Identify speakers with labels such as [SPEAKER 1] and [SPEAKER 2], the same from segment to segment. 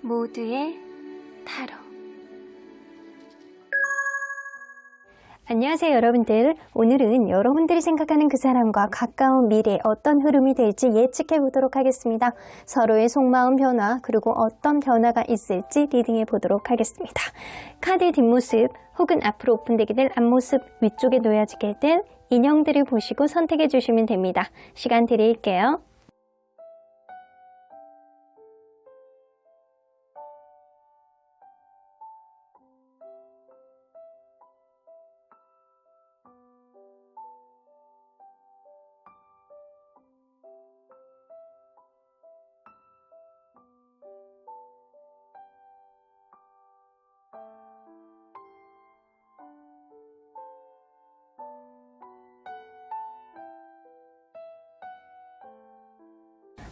[SPEAKER 1] 모두의 타로. 안녕하세요 여러분들. 오늘은 여러분들이 생각하는 그 사람과 가까운 미래에 어떤 흐름이 될지 예측해 보도록 하겠습니다. 서로의 속마음 변화 그리고 어떤 변화가 있을지 리딩해 보도록 하겠습니다. 카드의 뒷모습 혹은 앞으로 오픈되게 될 앞모습 위쪽에 놓여지게 될 인형들을 보시고 선택해 주시면 됩니다. 시간 드릴게요.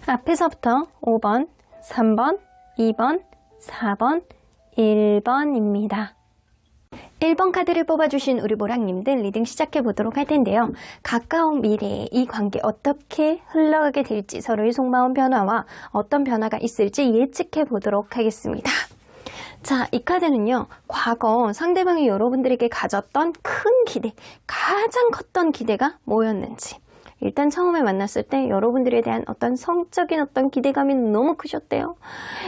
[SPEAKER 1] 앞에서부터 5번, 3번, 2번, 4번, 1번입니다. 1번 카드를 뽑아주신 우리 모랑님들 리딩 시작해 보도록 할 텐데요. 가까운 미래에 이 관계 어떻게 흘러가게 될지 서로의 속마음 변화와 어떤 변화가 있을지 예측해 보도록 하겠습니다. 자, 이 카드는요, 과거 상대방이 여러분들에게 가졌던 큰 기대, 가장 컸던 기대가 뭐였는지, 일단 처음에 만났을 때 여러분들에 대한 어떤 성적인 어떤 기대감이 너무 크셨대요.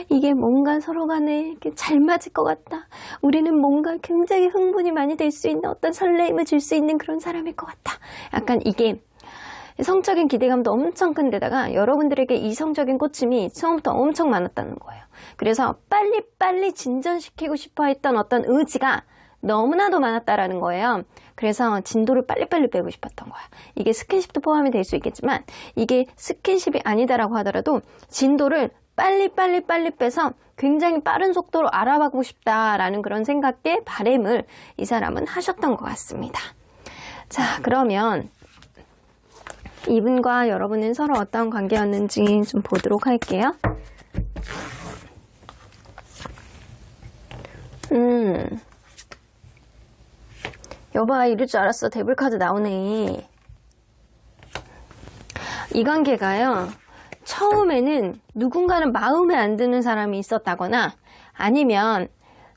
[SPEAKER 1] 이게 뭔가 서로 간에 잘 맞을 것 같다. 우리는 뭔가 굉장히 흥분이 많이 될 수 있는 어떤 설레임을 줄 수 있는 그런 사람일 것 같다. 약간 이게 성적인 기대감도 엄청 큰 데다가 여러분들에게 이성적인 꽂힘이 처음부터 엄청 많았다는 거예요. 그래서 빨리빨리 진전시키고 싶어 했던 어떤 의지가 너무나도 많았다라는 거예요. 그래서 진도를 빨리빨리 빼고 싶었던 거야. 이게 스킨십도 포함이 될 수 있겠지만 이게 스킨십이 아니다라고 하더라도 진도를 빨리 빼서 굉장히 빠른 속도로 알아가고 싶다라는 그런 생각에 바람을 이 사람은 하셨던 것 같습니다. 자, 그러면 이분과 여러분은 서로 어떤 관계였는지 좀 보도록 할게요. 여봐, 이럴 줄 알았어. 데블카드 나오네. 이 관계가요, 처음에는 누군가는 마음에 안 드는 사람이 있었다거나 아니면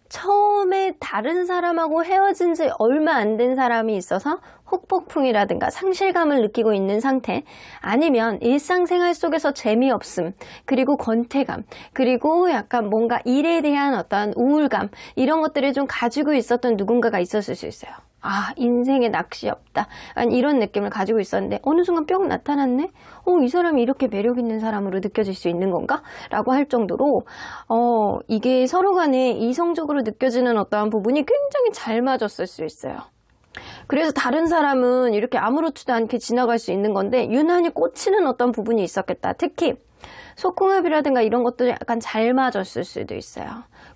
[SPEAKER 1] 처음에 다른 사람하고 헤어진 지 얼마 안 된 사람이 있어서 혹폭풍이라든가 상실감을 느끼고 있는 상태, 아니면 일상생활 속에서 재미없음, 그리고 권태감, 그리고 약간 뭔가 일에 대한 어떤 우울감, 이런 것들을 좀 가지고 있었던 누군가가 있었을 수 있어요. 아, 인생에 낚시 없다, 아니 이런 느낌을 가지고 있었는데 어느 순간 뿅 나타났네? 이 사람이 이렇게 매력 있는 사람으로 느껴질 수 있는 건가? 라고 할 정도로 이게 서로 간에 이성적으로 느껴지는 어떠한 부분이 굉장히 잘 맞았을 수 있어요. 그래서 다른 사람은 이렇게 아무렇지도 않게 지나갈 수 있는 건데 유난히 꽂히는 어떤 부분이 있었겠다. 특히 속궁합이라든가 이런 것도 약간 잘 맞았을 수도 있어요.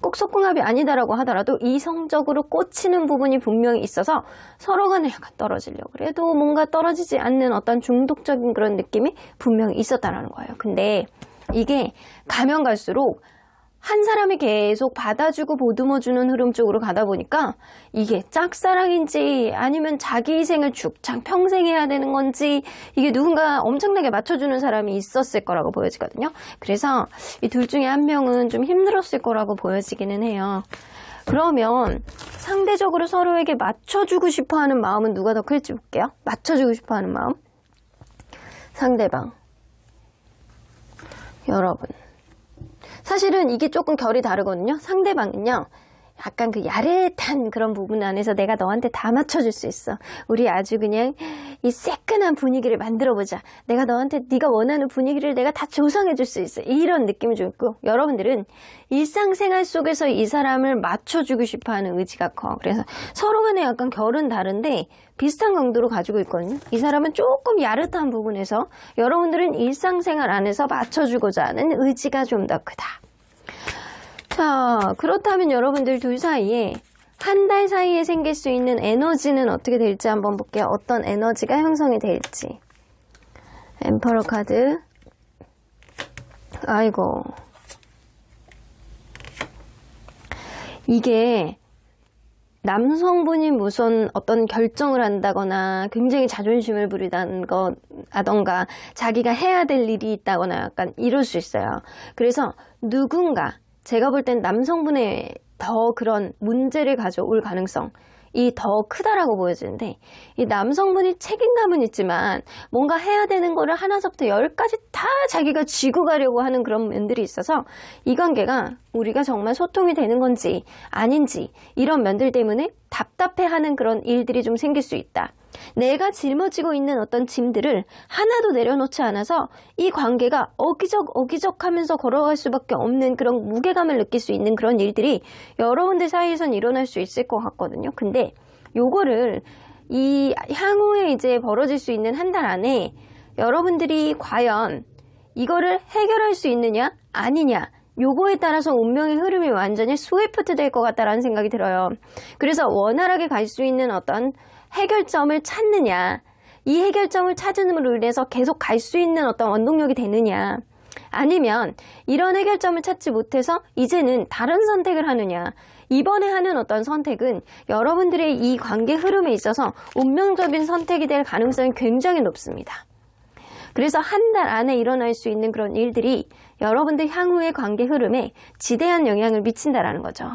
[SPEAKER 1] 꼭 속궁합이 아니다라고 하더라도 이성적으로 꽂히는 부분이 분명히 있어서 서로 간에 약간 떨어지려고 그래도 뭔가 떨어지지 않는 어떤 중독적인 그런 느낌이 분명히 있었다는 거예요. 근데 이게 가면 갈수록 한 사람이 계속 받아주고 보듬어주는 흐름 쪽으로 가다 보니까 이게 짝사랑인지 아니면 자기 희생을 죽창 평생 해야 되는 건지, 이게 누군가 엄청나게 맞춰주는 사람이 있었을 거라고 보여지거든요. 그래서 이 둘 중에 한 명은 좀 힘들었을 거라고 보여지기는 해요. 그러면 상대적으로 서로에게 맞춰주고 싶어하는 마음은 누가 더 클지 볼게요. 맞춰주고 싶어하는 마음, 상대방, 여러분. 사실은 이게 조금 결이 다르거든요. 상대방은요, 약간 그 야릇한 그런 부분 안에서 내가 너한테 다 맞춰줄 수 있어. 우리 아주 그냥 이 새끈한 분위기를 만들어보자. 내가 너한테 네가 원하는 분위기를 내가 다 조성해줄 수 있어. 이런 느낌이 좀 있고, 여러분들은 일상생활 속에서 이 사람을 맞춰주고 싶어하는 의지가 커. 그래서 서로 간에 약간 결은 다른데 비슷한 강도로 가지고 있거든요. 이 사람은 조금 야릇한 부분에서, 여러분들은 일상생활 안에서 맞춰주고자 하는 의지가 좀 더 크다. 자, 그렇다면 여러분들 둘 사이에 한 달 사이에 생길 수 있는 에너지는 어떻게 될지 한번 볼게요. 어떤 에너지가 형성이 될지. 엠퍼러 카드. 아이고. 이게 남성분이 무슨 어떤 결정을 한다거나 굉장히 자존심을 부리다던가 자기가 해야 될 일이 있다거나 약간 이럴 수 있어요. 그래서 누군가 제가 볼 땐 남성분의 더 그런 문제를 가져올 가능성이 더 크다라고 보여지는데, 이 남성분이 책임감은 있지만 뭔가 해야 되는 거를 하나서부터 열까지 다 자기가 쥐고 가려고 하는 그런 면들이 있어서 이 관계가 우리가 정말 소통이 되는 건지 아닌지 이런 면들 때문에 답답해하는 그런 일들이 좀 생길 수 있다. 내가 짊어지고 있는 어떤 짐들을 하나도 내려놓지 않아서 이 관계가 어기적 하면서 걸어갈 수밖에 없는 그런 무게감을 느낄 수 있는 그런 일들이 여러분들 사이에선 일어날 수 있을 것 같거든요. 근데 요거를 이 향후에 이제 벌어질 수 있는 한 달 안에 여러분들이 과연 이거를 해결할 수 있느냐 아니냐, 요거에 따라서 운명의 흐름이 완전히 스위프트 될 것 같다라는 생각이 들어요. 그래서 원활하게 갈 수 있는 어떤 해결점을 찾느냐, 이 해결점을 찾음으로 인해서 계속 갈 수 있는 어떤 원동력이 되느냐, 아니면 이런 해결점을 찾지 못해서 이제는 다른 선택을 하느냐, 이번에 하는 어떤 선택은 여러분들의 이 관계 흐름에 있어서 운명적인 선택이 될 가능성이 굉장히 높습니다. 그래서 한 달 안에 일어날 수 있는 그런 일들이 여러분들 향후의 관계 흐름에 지대한 영향을 미친다라는 거죠.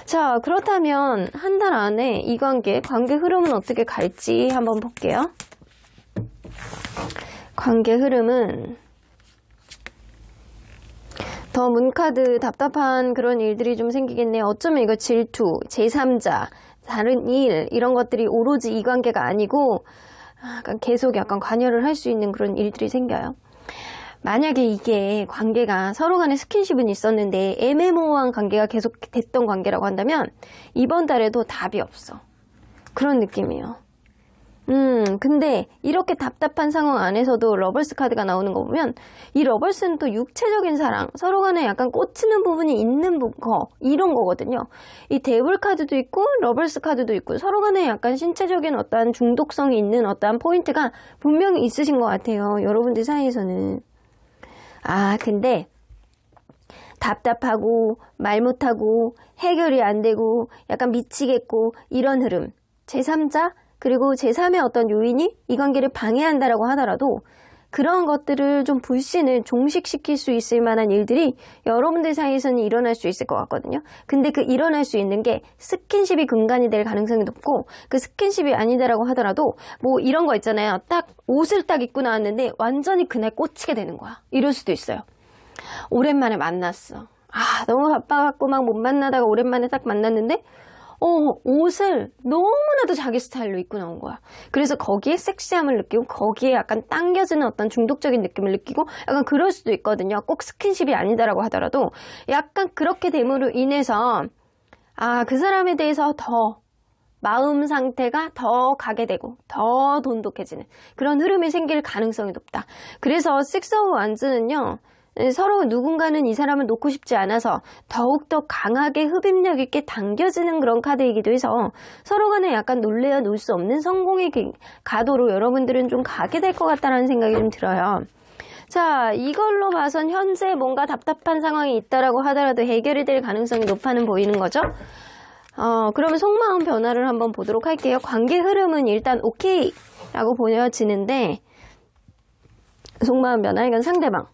[SPEAKER 1] 자, 그렇다면 한 달 안에 이 관계 흐름은 어떻게 갈지 한번 볼게요. 관계 흐름은 더 문카드, 답답한 그런 일들이 좀 생기겠네요. 어쩌면 이거 질투, 제3자, 다른 일, 이런 것들이 오로지 이 관계가 아니고 계속 약간 관여를 할 수 있는 그런 일들이 생겨요. 만약에 이게 관계가 서로 간에 스킨십은 있었는데 애매모호한 관계가 계속 됐던 관계라고 한다면 이번 달에도 답이 없어. 그런 느낌이에요. 근데 이렇게 답답한 상황 안에서도 러벌스 카드가 나오는 거 보면 이 러벌스는 또 육체적인 사랑, 서로 간에 약간 꽂히는 부분이 있는 거, 이런 거거든요. 이 데블 카드도 있고 러벌스 카드도 있고 서로 간에 약간 신체적인 어떠한 중독성이 있는 어떠한 포인트가 분명히 있으신 것 같아요. 여러분들 사이에서는. 근데 답답하고 말 못하고 해결이 안 되고 약간 미치겠고 이런 흐름, 제3자 그리고 제3의 어떤 요인이 이 관계를 방해한다라고 하더라도 그런 것들을 좀 불신을 종식시킬 수 있을 만한 일들이 여러분들 사이에서는 일어날 수 있을 것 같거든요. 근데 그 일어날 수 있는 게 스킨십이 근간이 될 가능성이 높고, 그 스킨십이 아니다라고 하더라도 뭐 이런 거 있잖아요. 딱 옷을 딱 입고 나왔는데 완전히 그날 꽂히게 되는 거야. 이럴 수도 있어요. 오랜만에 만났어. 너무 바빠갖고 막 못 만나다가 오랜만에 딱 만났는데 옷을 너무나도 자기 스타일로 입고 나온 거야. 그래서 거기에 섹시함을 느끼고 거기에 약간 당겨지는 어떤 중독적인 느낌을 느끼고 약간 그럴 수도 있거든요. 꼭 스킨십이 아니다라고 하더라도 약간 그렇게 됨으로 인해서 그 사람에 대해서 더 마음 상태가 더 가게 되고 더 돈독해지는 그런 흐름이 생길 가능성이 높다. 그래서 식스 오브 완즈는요, 서로 누군가는 이 사람을 놓고 싶지 않아서 더욱더 강하게 흡입력 있게 당겨지는 그런 카드이기도 해서 서로 간에 약간 놀래야 놓을 수 없는 성공의 가도로 여러분들은 좀 가게 될 것 같다는 생각이 좀 들어요. 자, 이걸로 봐선 현재 뭔가 답답한 상황이 있다라고 하더라도 해결이 될 가능성이 높아는 보이는 거죠. 그러면 속마음 변화를 한번 보도록 할게요. 관계 흐름은 일단 오케이 라고 보여지는데, 속마음 변화, 이건 상대방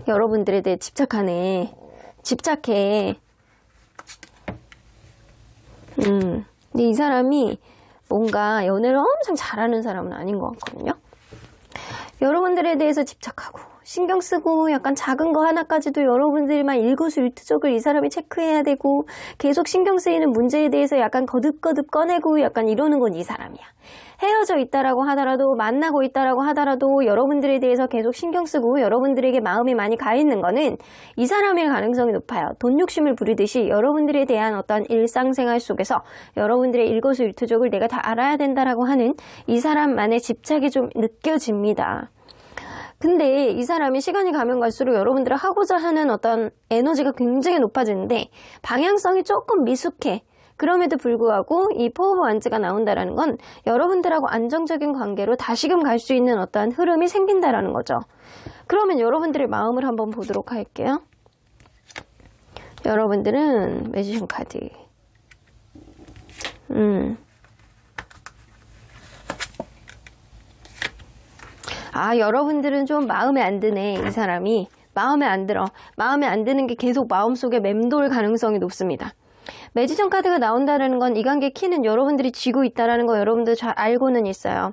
[SPEAKER 1] 여러분들에 대해 집착해. 근데 이 사람이 뭔가 연애를 엄청 잘하는 사람은 아닌 것 같거든요. 여러분들에 대해서 집착하고 신경 쓰고 약간 작은 거 하나까지도 여러분들만 일거수일투족을 이 사람이 체크해야 되고 계속 신경 쓰이는 문제에 대해서 약간 거듭거듭 꺼내고 약간 이러는 건 이 사람이야. 헤어져 있다라고 하더라도 만나고 있다라고 하더라도 여러분들에 대해서 계속 신경 쓰고 여러분들에게 마음이 많이 가 있는 거는 이 사람일 가능성이 높아요. 돈 욕심을 부리듯이 여러분들에 대한 어떤 일상생활 속에서 여러분들의 일거수일투족을 내가 다 알아야 된다라고 하는 이 사람만의 집착이 좀 느껴집니다. 근데 이 사람이 시간이 가면 갈수록 여러분들을 하고자 하는 어떤 에너지가 굉장히 높아지는데 방향성이 조금 미숙해. 그럼에도 불구하고 이 포 오브 완즈가 나온다라는 건 여러분들하고 안정적인 관계로 다시금 갈 수 있는 어떤 흐름이 생긴다라는 거죠. 그러면 여러분들의 마음을 한번 보도록 할게요. 여러분들은 매지션 카드. 여러분들은 좀 마음에 안 드네, 이 사람이. 마음에 안 들어. 마음에 안 드는 게 계속 마음속에 맴돌 가능성이 높습니다. 매지션 카드가 나온다는 건 이 관계 키는 여러분들이 쥐고 있다는 거 여러분들 잘 알고는 있어요.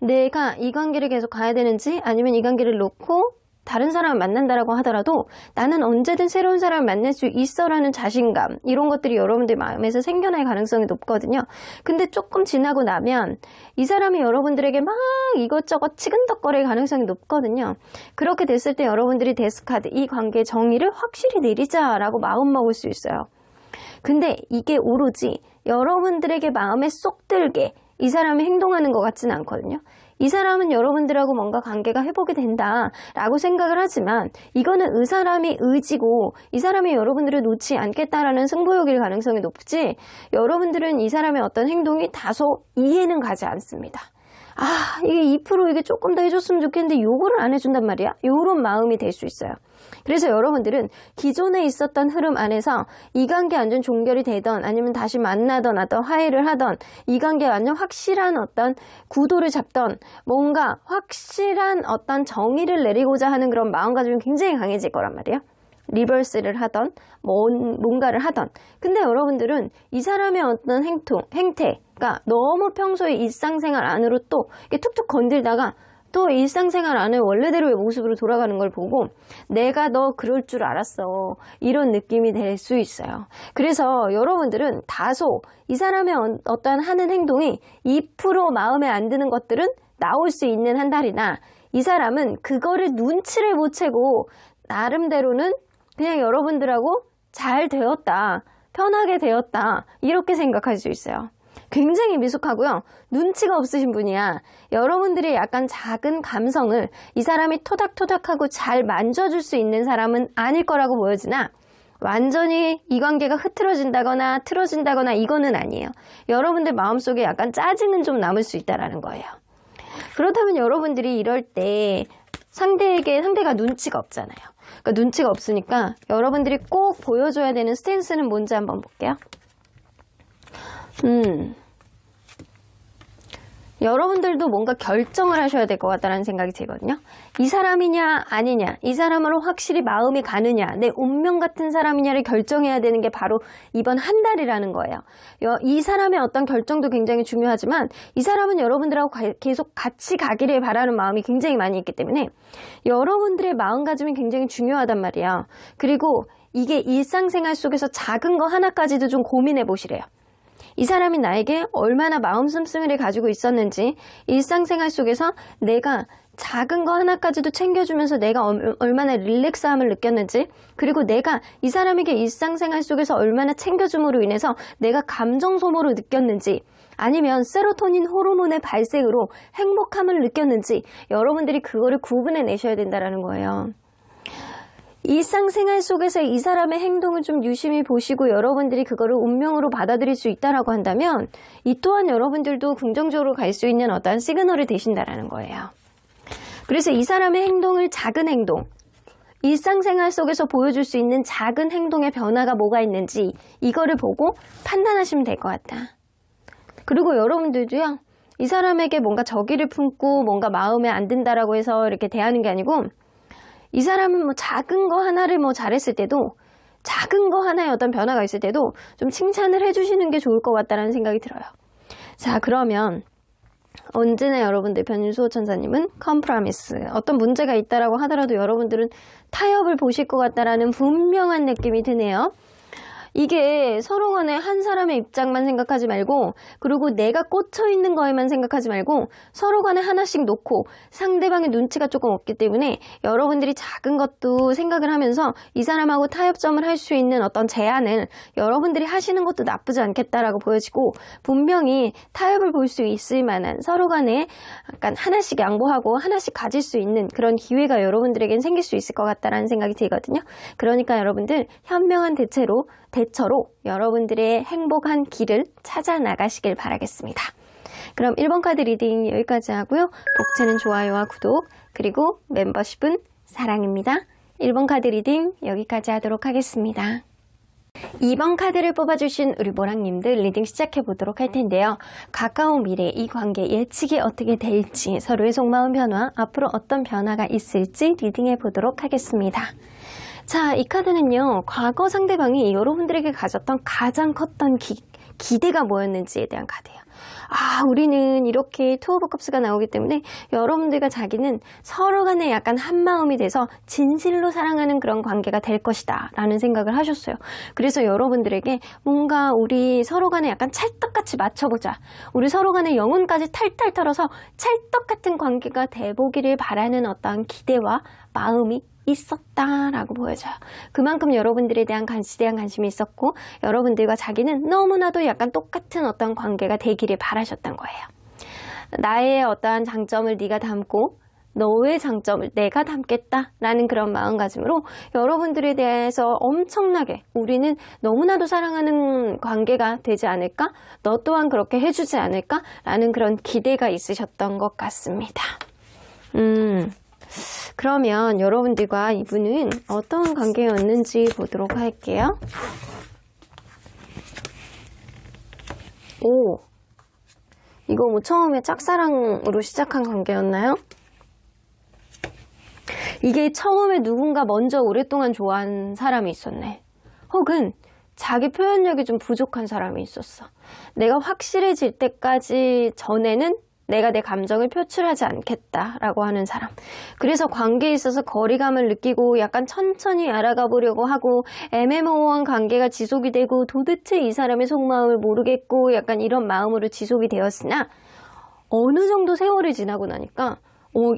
[SPEAKER 1] 내가 이 관계를 계속 가야 되는지 아니면 이 관계를 놓고 다른 사람을 만난다라고 하더라도 나는 언제든 새로운 사람을 만날 수 있어라는 자신감, 이런 것들이 여러분들 마음에서 생겨날 가능성이 높거든요. 근데 조금 지나고 나면 이 사람이 여러분들에게 막 이것저것 치근덕거릴 가능성이 높거든요. 그렇게 됐을 때 여러분들이 데스카드, 이 관계의 정의를 확실히 내리자라고 마음먹을 수 있어요. 근데 이게 오로지 여러분들에게 마음에 쏙 들게 이 사람이 행동하는 것 같지는 않거든요. 이 사람은 여러분들하고 뭔가 관계가 회복이 된다라고 생각을 하지만 이거는 이 사람이 의지고 이 사람이 여러분들을 놓지 않겠다라는 승부욕일 가능성이 높지, 여러분들은 이 사람의 어떤 행동이 다소 이해는 가지 않습니다. 아, 이게 2% 이게 조금 더 해줬으면 좋겠는데 요거를 안 해준단 말이야? 요런 마음이 될 수 있어요. 그래서 여러분들은 기존에 있었던 흐름 안에서 이 관계 완전 종결이 되던 아니면 다시 만나던 어떤 화해를 하던 이 관계 완전 확실한 어떤 구도를 잡던 뭔가 확실한 어떤 정의를 내리고자 하는 그런 마음가짐이 굉장히 강해질 거란 말이에요. 리버스를 하던 뭔가를 하던. 근데 여러분들은 이 사람의 어떤 행태가 너무 평소에 일상생활 안으로 또 이렇게 툭툭 건들다가 또 일상생활 안에 원래대로의 모습으로 돌아가는 걸 보고 내가 너 그럴 줄 알았어, 이런 느낌이 될 수 있어요. 그래서 여러분들은 다소 이 사람의 어떤 하는 행동이 2% 마음에 안 드는 것들은 나올 수 있는 한 달이나 이 사람은 그거를 눈치를 못 채고 나름대로는 그냥 여러분들하고 잘 되었다, 편하게 되었다, 이렇게 생각할 수 있어요. 굉장히 미숙하고요. 눈치가 없으신 분이야. 여러분들이 약간 작은 감성을 이 사람이 토닥토닥하고 잘 만져줄 수 있는 사람은 아닐 거라고 보여지나 완전히 이 관계가 흐트러진다거나 틀어진다거나 이거는 아니에요. 여러분들 마음속에 약간 짜증은 좀 남을 수 있다는 거예요. 그렇다면 여러분들이 이럴 때 상대가 눈치가 없잖아요. 그러니까 눈치가 없으니까 여러분들이 꼭 보여줘야 되는 스탠스는 뭔지 한번 볼게요. 여러분들도 뭔가 결정을 하셔야 될 것 같다는 생각이 들거든요. 이 사람이냐 아니냐, 이 사람으로 확실히 마음이 가느냐, 내 운명 같은 사람이냐를 결정해야 되는 게 바로 이번 한 달이라는 거예요. 이 사람의 어떤 결정도 굉장히 중요하지만 이 사람은 여러분들하고 계속 같이 가기를 바라는 마음이 굉장히 많이 있기 때문에 여러분들의 마음가짐이 굉장히 중요하단 말이에요. 그리고 이게 일상생활 속에서 작은 거 하나까지도 좀 고민해 보시래요. 이 사람이 나에게 얼마나 마음 씀씀이를 가지고 있었는지, 일상생활 속에서 내가 작은 거 하나까지도 챙겨주면서 내가 얼마나 릴렉스함을 느꼈는지, 그리고 내가 이 사람에게 일상생활 속에서 얼마나 챙겨줌으로 인해서 내가 감정 소모를 느꼈는지, 아니면 세로토닌 호르몬의 발생으로 행복함을 느꼈는지 여러분들이 그거를 구분해 내셔야 된다는 거예요. 일상생활 속에서 이 사람의 행동을 좀 유심히 보시고 여러분들이 그거를 운명으로 받아들일 수 있다라고 한다면 이 또한 여러분들도 긍정적으로 갈 수 있는 어떠한 시그널이 되신다라는 거예요. 그래서 이 사람의 행동을, 작은 행동, 일상생활 속에서 보여줄 수 있는 작은 행동의 변화가 뭐가 있는지 이거를 보고 판단하시면 될 것 같다. 그리고 여러분들도요, 이 사람에게 뭔가 적의를 품고 뭔가 마음에 안 든다라고 해서 이렇게 대하는 게 아니고, 이 사람은 뭐 작은 거 하나를 뭐 잘했을 때도, 작은 거 하나에 어떤 변화가 있을 때도 좀 칭찬을 해주시는 게 좋을 것 같다는 생각이 들어요. 자, 그러면 언제나 여러분들 변인수호 천사님은 컴프라미스, 어떤 문제가 있다라고 하더라도 여러분들은 타협을 보실 것 같다라는 분명한 느낌이 드네요. 이게 서로 간에 한 사람의 입장만 생각하지 말고, 그리고 내가 꽂혀 있는 거에만 생각하지 말고 서로 간에 하나씩 놓고, 상대방의 눈치가 조금 없기 때문에 여러분들이 작은 것도 생각을 하면서 이 사람하고 타협점을 할 수 있는 어떤 제안을 여러분들이 하시는 것도 나쁘지 않겠다라고 보여지고, 분명히 타협을 볼 수 있을 만한, 서로 간에 약간 하나씩 양보하고 하나씩 가질 수 있는 그런 기회가 여러분들에겐 생길 수 있을 것 같다라는 생각이 들거든요. 그러니까 여러분들 현명한 대처로 여러분들의 행복한 길을 찾아 나가시길 바라겠습니다. 그럼 1번 카드 리딩 여기까지 하고요. 복채는 좋아요와 구독, 그리고 멤버십은 사랑입니다. 1번 카드 리딩 여기까지 하도록 하겠습니다. 2번 카드를 뽑아주신 우리 모랑님들 리딩 시작해보도록 할 텐데요. 가까운 미래 이 관계 예측이 어떻게 될지, 서로의 속마음 변화, 앞으로 어떤 변화가 있을지 리딩해보도록 하겠습니다. 자, 이 카드는요, 과거 상대방이 여러분들에게 가졌던 가장 컸던 기대가 뭐였는지에 대한 카드예요. 아, 우리는 이렇게 투 오브 컵스가 나오기 때문에 여러분들과 자기는 서로 간에 약간 한마음이 돼서 진실로 사랑하는 그런 관계가 될 것이다 라는 생각을 하셨어요. 그래서 여러분들에게 뭔가 우리 서로 간에 약간 찰떡같이 맞춰보자, 우리 서로 간에 영혼까지 탈탈 털어서 찰떡 같은 관계가 돼보기를 바라는 어떤 기대와 마음이 있었다라고 보여져요. 그만큼 여러분들에 대한 관심이 있었고, 여러분들과 자기는 너무나도 약간 똑같은 어떤 관계가 되기를 바라셨던 거예요. 나의 어떠한 장점을 네가 담고 너의 장점을 내가 담겠다라는 그런 마음가짐으로 여러분들에 대해서 엄청나게 우리는 너무나도 사랑하는 관계가 되지 않을까? 너 또한 그렇게 해주지 않을까? 라는 그런 기대가 있으셨던 것 같습니다. 그러면 여러분들과 이분은 어떤 관계였는지 보도록 할게요. 오, 이거 뭐 처음에 짝사랑으로 시작한 관계였나요? 이게 처음에 누군가 먼저 오랫동안 좋아한 사람이 있었네. 혹은 자기 표현력이 좀 부족한 사람이 있었어. 내가 확실해질 때까지 전에는 내가 내 감정을 표출하지 않겠다라고 하는 사람. 그래서 관계에 있어서 거리감을 느끼고 약간 천천히 알아가 보려고 하고 애매모호한 관계가 지속이 되고 도대체 이 사람의 속마음을 모르겠고 약간 이런 마음으로 지속이 되었으나 어느 정도 세월이 지나고 나니까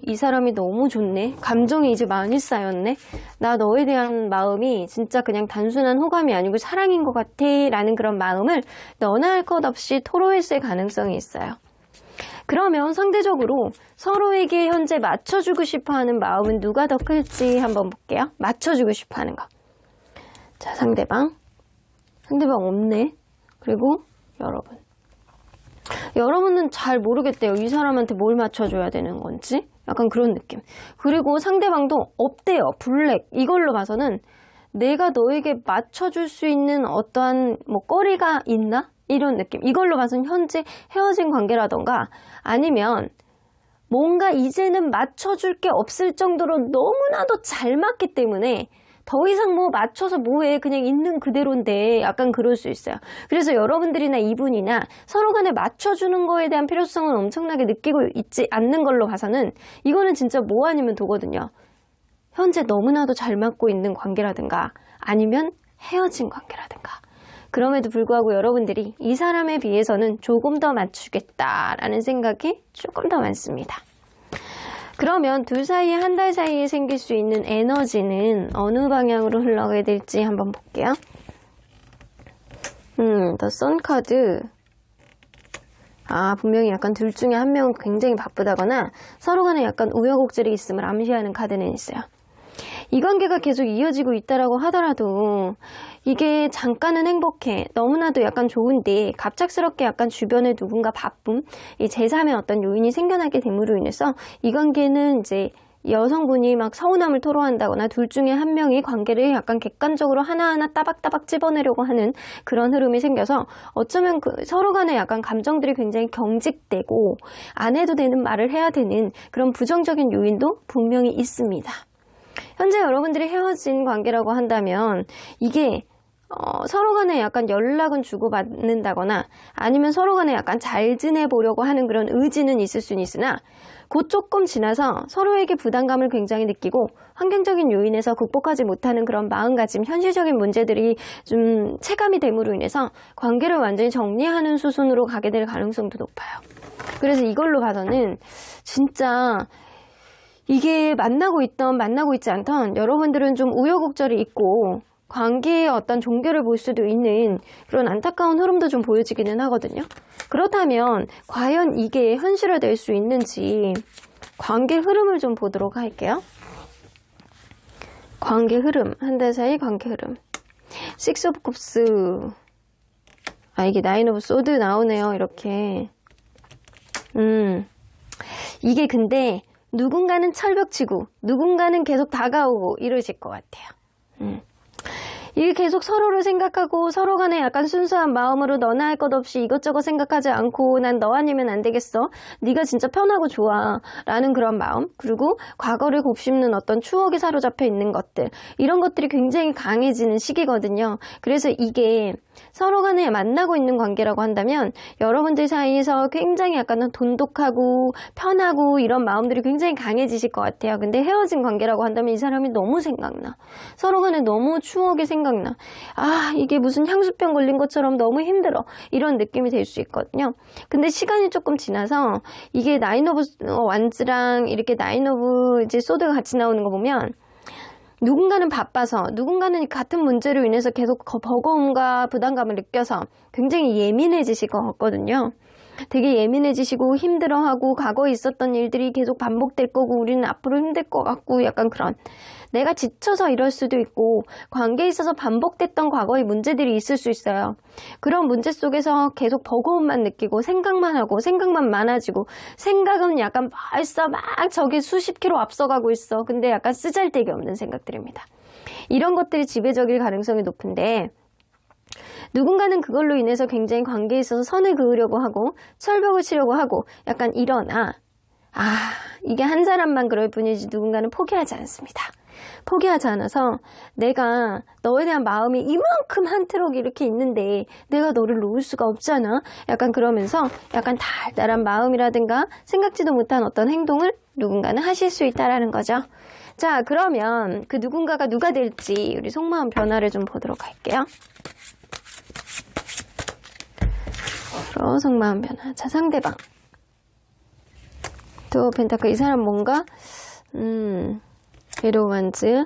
[SPEAKER 1] 이 사람이 너무 좋네. 감정이 이제 많이 쌓였네. 나 너에 대한 마음이 진짜 그냥 단순한 호감이 아니고 사랑인 것 같아 라는 그런 마음을 너나 할 것 없이 토로했을 가능성이 있어요. 그러면 상대적으로 서로에게 현재 맞춰주고 싶어하는 마음은 누가 더 클지 한번 볼게요. 맞춰주고 싶어하는 거. 자, 상대방 없네. 그리고 여러분은 잘 모르겠대요. 이 사람한테 뭘 맞춰줘야 되는 건지 약간 그런 느낌. 그리고 상대방도 없대요. 블랙. 이걸로 봐서는 내가 너에게 맞춰줄 수 있는 어떠한 거리가 있나? 이런 느낌. 이걸로 봐서는 현재 헤어진 관계라던가 아니면 뭔가 이제는 맞춰줄 게 없을 정도로 너무나도 잘 맞기 때문에 더 이상 맞춰서 뭐해, 그냥 있는 그대로인데 약간 그럴 수 있어요. 그래서 여러분들이나 이분이나 서로 간에 맞춰주는 거에 대한 필요성은 엄청나게 느끼고 있지 않는 걸로 봐서는 이거는 진짜 뭐 아니면 도거든요. 현재 너무나도 잘 맞고 있는 관계라든가 아니면 헤어진 관계라든가. 그럼에도 불구하고 여러분들이 이 사람에 비해서는 조금 더 맞추겠다라는 생각이 조금 더 많습니다. 그러면 둘 사이에 한 달 사이에 생길 수 있는 에너지는 어느 방향으로 흘러가게 될지 한번 볼게요. 더 선 카드. 분명히 약간 둘 중에 한 명은 굉장히 바쁘다거나 서로 간에 약간 우여곡절이 있음을 암시하는 카드는 있어요. 이 관계가 계속 이어지고 있다라고 하더라도 이게 잠깐은 행복해, 너무나도 약간 좋은데 갑작스럽게 약간 주변에 누군가 바쁨, 이 제3의 어떤 요인이 생겨나게 됨으로 인해서 이 관계는 이제 여성분이 막 서운함을 토로한다거나 둘 중에 한 명이 관계를 약간 객관적으로 하나하나 따박따박 찝어내려고 하는 그런 흐름이 생겨서 어쩌면 서로 간에 약간 감정들이 굉장히 경직되고 안 해도 되는 말을 해야 되는 그런 부정적인 요인도 분명히 있습니다. 현재 여러분들이 헤어진 관계라고 한다면 이게 서로 간에 약간 연락은 주고받는다거나 아니면 서로 간에 약간 잘 지내보려고 하는 그런 의지는 있을 수는 있으나 곧 조금 지나서 서로에게 부담감을 굉장히 느끼고 환경적인 요인에서 극복하지 못하는 그런 마음가짐, 현실적인 문제들이 좀 체감이 됨으로 인해서 관계를 완전히 정리하는 수순으로 가게 될 가능성도 높아요. 그래서 이걸로 봐서는 진짜 이게 만나고 있지 않던 여러분들은 좀 우여곡절이 있고 관계의 어떤 종결을 볼 수도 있는 그런 안타까운 흐름도 좀 보여지기는 하거든요. 그렇다면 과연 이게 현실화될 수 있는지 관계 흐름을 좀 보도록 할게요. 관계 흐름, 한 달 사이 관계 흐름. 식스 오브 컵스. 이게 나인 오브 소드 나오네요. 이렇게. 이게 근데 누군가는 철벽치고 누군가는 계속 다가오고 이러실 것 같아요. 이게 계속 서로를 생각하고 서로 간에 약간 순수한 마음으로 너나 할 것 없이 이것저것 생각하지 않고 난 너 아니면 안 되겠어. 네가 진짜 편하고 좋아. 라는 그런 마음. 그리고 과거를 곱씹는 어떤 추억에 사로잡혀 있는 것들. 이런 것들이 굉장히 강해지는 시기거든요. 그래서 이게 서로 간에 만나고 있는 관계라고 한다면 여러분들 사이에서 굉장히 약간 돈독하고 편하고 이런 마음들이 굉장히 강해지실 것 같아요. 근데 헤어진 관계라고 한다면 이 사람이 너무 생각나. 서로 간에 너무 추억이 생각나. 아, 이게 무슨 향수병 걸린 것처럼 너무 힘들어. 이런 느낌이 될 수 있거든요. 근데 시간이 조금 지나서 이게 나인 오브 완즈랑 이렇게 나인 오브 이제 소드가 같이 나오는 거 보면 누군가는 바빠서 누군가는 같은 문제로 인해서 계속 버거움과 부담감을 느껴서 굉장히 예민해지실 것 같거든요. 되게 예민해지시고 힘들어하고 과거에 있었던 일들이 계속 반복될 거고 우리는 앞으로 힘들 것 같고 약간 그런 내가 지쳐서 이럴 수도 있고 관계에 있어서 반복됐던 과거의 문제들이 있을 수 있어요. 그런 문제 속에서 계속 버거움만 느끼고 생각만 하고 생각만 많아지고 생각은 약간 벌써 막 저기 수십 킬로 앞서가고 있어. 근데 약간 쓰잘데기 없는 생각들입니다. 이런 것들이 지배적일 가능성이 높은데 누군가는 그걸로 인해서 굉장히 관계에 있어서 선을 그으려고 하고 철벽을 치려고 하고 약간 일어나 이게 한 사람만 그럴 뿐이지 누군가는 포기하지 않습니다. 포기하지 않아서 내가 너에 대한 마음이 이만큼 한 트럭 이렇게 있는데 내가 너를 놓을 수가 없잖아. 약간 그러면서 약간 달달한 마음이라든가 생각지도 못한 어떤 행동을 누군가는 하실 수 있다라는 거죠. 자, 그러면 그 누군가가 누가 될지 우리 속마음 변화를 좀 보도록 할게요. 속마음 변화. 자, 상대방. 또 펜타클. 이 사람 뭔가 에로만즈.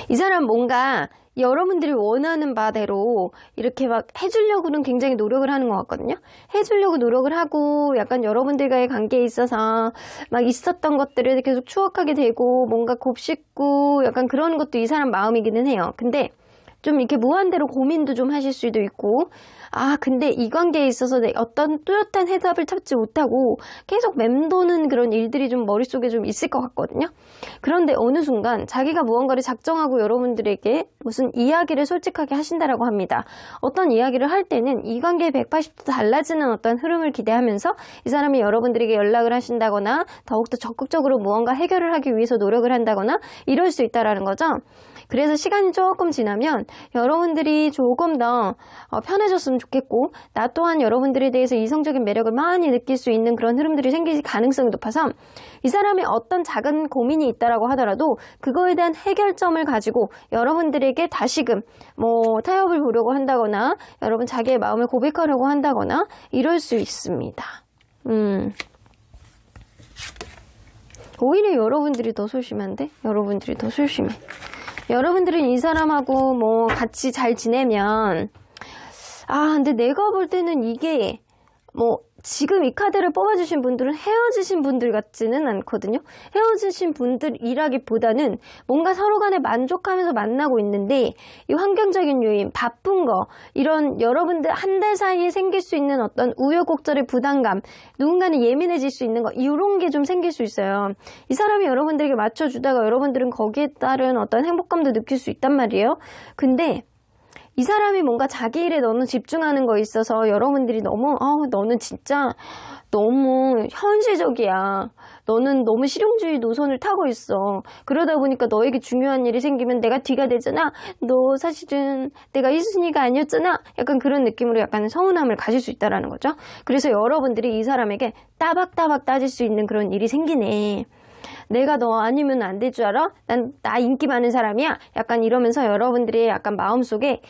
[SPEAKER 1] 이 사람 뭔가 여러분들이 원하는 바대로 이렇게 막 해주려고는 굉장히 노력을 하는 것 같거든요. 해주려고 노력을 하고 약간 여러분들과의 관계에 있어서 막 있었던 것들을 계속 추억하게 되고 뭔가 곱씹고 약간 그런 것도 이 사람 마음이기는 해요. 근데 좀 이렇게 무한대로 고민도 좀 하실 수도 있고 근데 이 관계에 있어서 어떤 뚜렷한 해답을 찾지 못하고 계속 맴도는 그런 일들이 좀 머릿속에 좀 있을 것 같거든요. 그런데 어느 순간 자기가 무언가를 작정하고 여러분들에게 무슨 이야기를 솔직하게 하신다라고 합니다. 어떤 이야기를 할 때는 이 관계에 180도 달라지는 어떤 흐름을 기대하면서 이 사람이 여러분들에게 연락을 하신다거나 더욱더 적극적으로 무언가 해결을 하기 위해서 노력을 한다거나 이럴 수 있다라는 거죠. 그래서 시간이 조금 지나면 여러분들이 조금 더 편해졌으면 좋겠고 나 또한 여러분들에 대해서 이성적인 매력을 많이 느낄 수 있는 그런 흐름들이 생길 가능성이 높아서 이 사람이 어떤 작은 고민이 있다라고 하더라도 그거에 대한 해결점을 가지고 여러분들에게 다시금 타협을 보려고 한다거나 여러분 자기의 마음을 고백하려고 한다거나 이럴 수 있습니다. 오히려 여러분들이 더 소심한데? 여러분들이 더 소심해. 여러분들은 이 사람하고 같이 잘 지내면 근데 내가 볼 때는 이게 지금 이 카드를 뽑아주신 분들은 헤어지신 분들 같지는 않거든요. 헤어지신 분들이라기보다는 뭔가 서로 간에 만족하면서 만나고 있는데 이 환경적인 요인, 바쁜 거, 이런 여러분들 한 달 사이에 생길 수 있는 어떤 우여곡절의 부담감, 누군가는 예민해질 수 있는 거 이런 게 좀 생길 수 있어요. 이 사람이 여러분들에게 맞춰주다가 여러분들은 거기에 따른 어떤 행복감도 느낄 수 있단 말이에요. 근데 이 사람이 뭔가 자기 일에 너무 집중하는 거에 있어서 여러분들이 너무 너는 진짜 너무 현실적이야. 너는 너무 실용주의 노선을 타고 있어. 그러다 보니까 너에게 중요한 일이 생기면 내가 뒤가 되잖아. 너 사실은 내가 1순위가 아니었잖아. 약간 그런 느낌으로 약간 서운함을 가질 수 있다는 거죠. 그래서 여러분들이 이 사람에게 따박따박 따질 수 있는 그런 일이 생기네. 내가 너 아니면 안 될 줄 알아? 나 인기 많은 사람이야? 약간 이러면서 여러분들이 약간 마음속에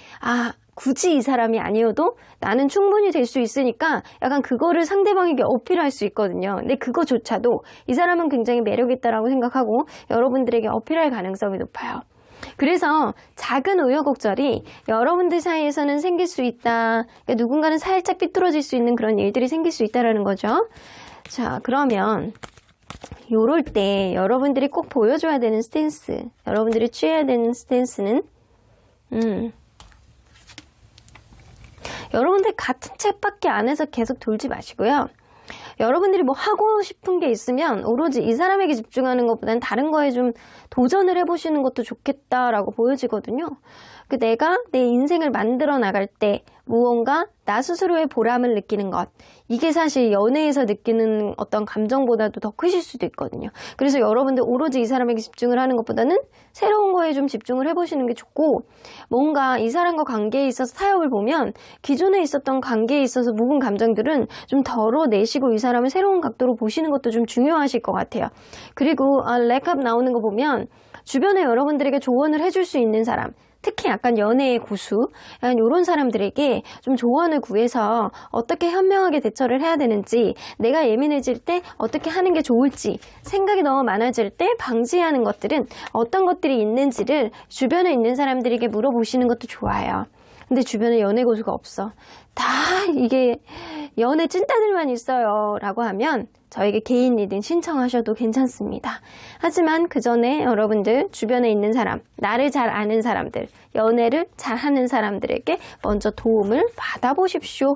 [SPEAKER 1] 굳이 이 사람이 아니어도 나는 충분히 될 수 있으니까 약간 그거를 상대방에게 어필할 수 있거든요. 근데 그거조차도 이 사람은 굉장히 매력있다라고 생각하고 여러분들에게 어필할 가능성이 높아요. 그래서 작은 우여곡절이 여러분들 사이에서는 생길 수 있다. 그러니까 누군가는 살짝 삐뚤어질 수 있는 그런 일들이 생길 수 있다는 거죠. 자, 그러면 요럴 때 여러분들이 꼭 보여줘야 되는 스탠스, 여러분들이 취해야 되는 스탠스는 여러분들 같은 책밖에 안에서 계속 돌지 마시고요. 여러분들이 뭐 하고 싶은 게 있으면 오로지 이 사람에게 집중하는 것보다는 다른 거에 좀 도전을 해보시는 것도 좋겠다라고 보여지거든요. 내가 내 인생을 만들어 나갈 때 무언가 나 스스로의 보람을 느끼는 것, 이게 사실 연애에서 느끼는 어떤 감정보다도 더 크실 수도 있거든요. 그래서 여러분들 오로지 이 사람에게 집중을 하는 것보다는 새로운 거에 좀 집중을 해보시는 게 좋고, 뭔가 이 사람과 관계에 있어서 타협을 보면 기존에 있었던 관계에 있어서 묵은 감정들은 좀 덜어내시고 이 사람을 새로운 각도로 보시는 것도 좀 중요하실 것 같아요. 그리고 렉업 나오는 거 보면 주변에 여러분들에게 조언을 해줄 수 있는 사람, 특히 약간 연애의 고수, 약간 이런 사람들에게 좀 조언을 구해서 어떻게 현명하게 대처를 해야 되는지, 내가 예민해질 때 어떻게 하는 게 좋을지, 생각이 너무 많아질 때 방지하는 것들은 어떤 것들이 있는지를 주변에 있는 사람들에게 물어보시는 것도 좋아요. 근데 주변에 연애 고수가 없어. 다 이게 연애 찐따들만 있어요 라고 하면 저에게 개인 리딩 신청하셔도 괜찮습니다. 하지만 그 전에 여러분들 주변에 있는 사람, 나를 잘 아는 사람들, 연애를 잘하는 사람들에게 먼저 도움을 받아보십시오.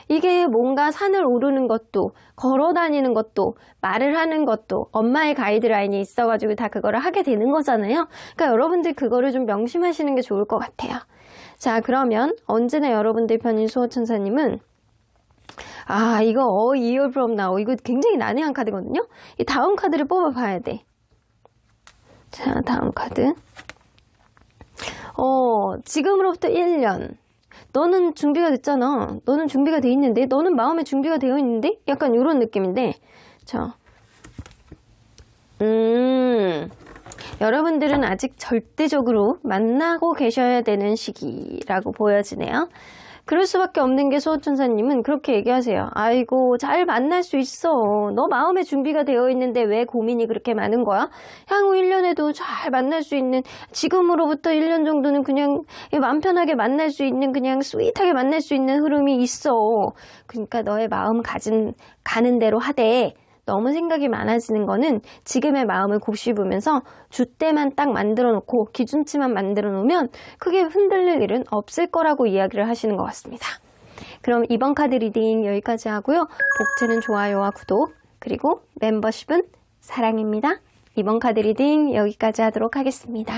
[SPEAKER 1] 이게 뭔가 산을 오르는 것도, 걸어 다니는 것도, 말을 하는 것도 엄마의 가이드라인이 있어가지고 다 그거를 하게 되는 거잖아요. 그러니까 여러분들 그거를 좀 명심하시는 게 좋을 것 같아요. 자, 그러면 언제나 여러분들 편인 수호천사님은 이거 Year from Now, 이거 굉장히 난해한 카드거든요. 이 다음 카드를 뽑아봐야 돼. 자, 다음 카드. 지금으로부터 1년. 너는 준비가 됐잖아. 너는 준비가 돼 있는데, 너는 마음에 준비가 되어 있는데, 약간 이런 느낌인데, 자, 여러분들은 아직 절대적으로 만나고 계셔야 되는 시기라고 보여지네요. 그럴 수밖에 없는 게 수호천사님은 그렇게 얘기하세요. 아이고, 잘 만날 수 있어. 너 마음의 준비가 되어 있는데 왜 고민이 그렇게 많은 거야? 향후 1년에도 잘 만날 수 있는, 지금으로부터 1년 정도는 그냥 마음 편하게 만날 수 있는, 그냥 스윗하게 만날 수 있는 흐름이 있어. 그러니까 너의 마음 가는 대로 하되, 너무 생각이 많아지는 거는 지금의 마음을 곱씹으면서 줏대만 딱 만들어 놓고 기준치만 만들어 놓으면 크게 흔들릴 일은 없을 거라고 이야기를 하시는 것 같습니다. 그럼 이번 카드 리딩 여기까지 하고요. 복채는 좋아요와 구독, 그리고 멤버십은 사랑입니다. 이번 카드 리딩 여기까지 하도록 하겠습니다.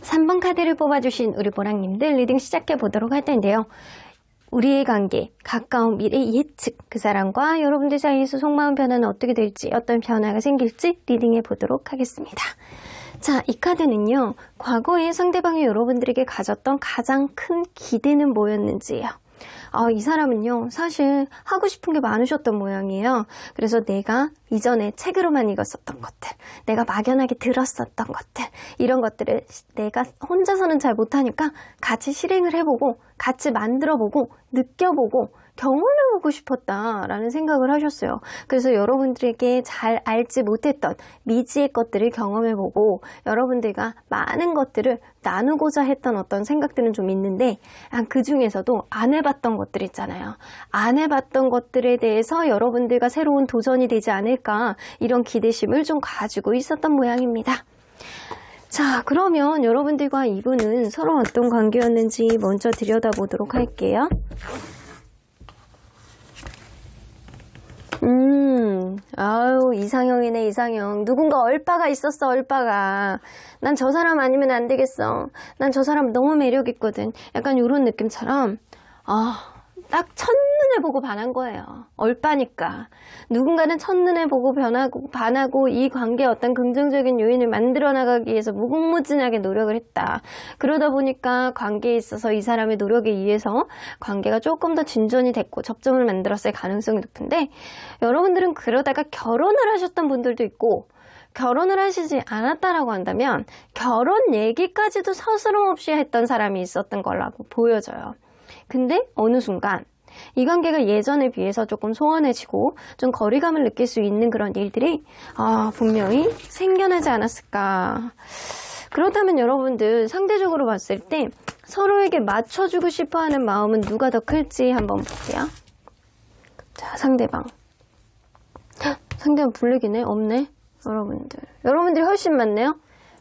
[SPEAKER 1] 3번 카드를 뽑아주신 우리 보랑님들 리딩 시작해 보도록 할 텐데요. 우리의 관계, 가까운 미래 예측, 그 사람과 여러분들 사이에서 속마음 변화는 어떻게 될지, 어떤 변화가 생길지 리딩해 보도록 하겠습니다. 자, 이 카드는요, 과거에 상대방이 여러분들에게 가졌던 가장 큰 기대는 뭐였는지예요. 이 사람은요, 사실 하고 싶은 게 많으셨던 모양이에요. 그래서 내가 이전에 책으로만 읽었었던 것들, 내가 막연하게 들었었던 것들, 이런 것들을 내가 혼자서는 잘 못하니까 같이 실행을 해보고, 같이 만들어보고, 느껴보고, 경험해보고 싶었다라는 생각을 하셨어요. 그래서 여러분들에게 잘 알지 못했던 미지의 것들을 경험해보고 여러분들과 많은 것들을 나누고자 했던 어떤 생각들은 좀 있는데 그 중에서도 안 해봤던 것들 있잖아요. 안 해봤던 것들에 대해서 여러분들과 새로운 도전이 되지 않을까 이런 기대심을 좀 가지고 있었던 모양입니다. 자, 그러면 여러분들과 이분은 서로 어떤 관계였는지 먼저 들여다보도록 할게요. 아유, 이상형이네, 이상형. 누군가 얼빠가 있었어, 얼빠가. 난 저 사람 아니면 안 되겠어. 난 저 사람 너무 매력있거든. 약간 이런 느낌처럼, 딱 첫눈에 보고 반한 거예요. 얼빠니까. 누군가는 첫눈에 보고 반하고 이 관계에 어떤 긍정적인 요인을 만들어 나가기 위해서 무궁무진하게 노력을 했다. 그러다 보니까 관계에 있어서 이 사람의 노력에 의해서 관계가 조금 더 진전이 됐고 접점을 만들었을 가능성이 높은데 여러분들은 그러다가 결혼을 하셨던 분들도 있고 결혼을 하시지 않았다라고 한다면 결혼 얘기까지도 서스럼 없이 했던 사람이 있었던 거라고 보여져요. 근데 어느 순간 이 관계가 예전에 비해서 조금 소원해지고 좀 거리감을 느낄 수 있는 그런 일들이 분명히 생겨나지 않았을까. 그렇다면 여러분들 상대적으로 봤을 때 서로에게 맞춰주고 싶어하는 마음은 누가 더 클지 한번 볼게요. 자, 상대방 블랙이네? 없네? 여러분들이 훨씬 많네요.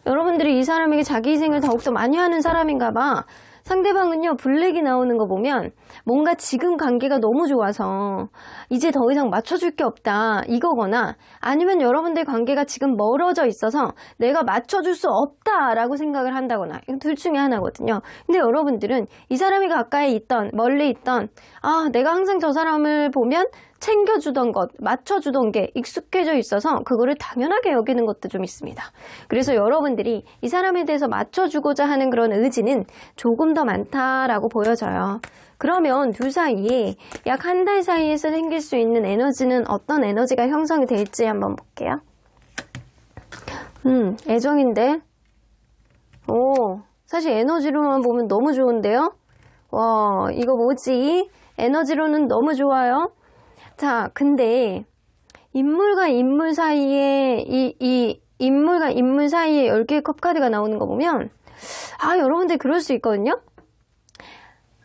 [SPEAKER 1] 여러분들이 이 사람에게 자기 희생을 더욱더 많이 하는 사람인가 봐. 상대방은요, 블랙이 나오는 거 보면 뭔가 지금 관계가 너무 좋아서 이제 더 이상 맞춰줄 게 없다 이거거나, 아니면 여러분들 관계가 지금 멀어져 있어서 내가 맞춰줄 수 없다라고 생각을 한다거나, 이거 둘 중에 하나거든요. 근데 여러분들은 이 사람이 가까이 있던 멀리 있던, 내가 항상 저 사람을 보면 챙겨주던 것, 맞춰주던 게 익숙해져 있어서 그거를 당연하게 여기는 것도 좀 있습니다. 그래서 여러분들이 이 사람에 대해서 맞춰주고자 하는 그런 의지는 조금 더 많다라고 보여져요. 그러면 둘 사이에 약 한 달 사이에서 생길 수 있는 에너지는 어떤 에너지가 형성이 될지 한번 볼게요. 애정인데? 사실 에너지로만 보면 너무 좋은데요? 와, 이거 뭐지? 에너지로는 너무 좋아요. 자, 근데 인물과 인물 사이에 인물과 인물 사이에 10개의 컵 카드가 나오는 거 보면, 여러분들 그럴 수 있거든요.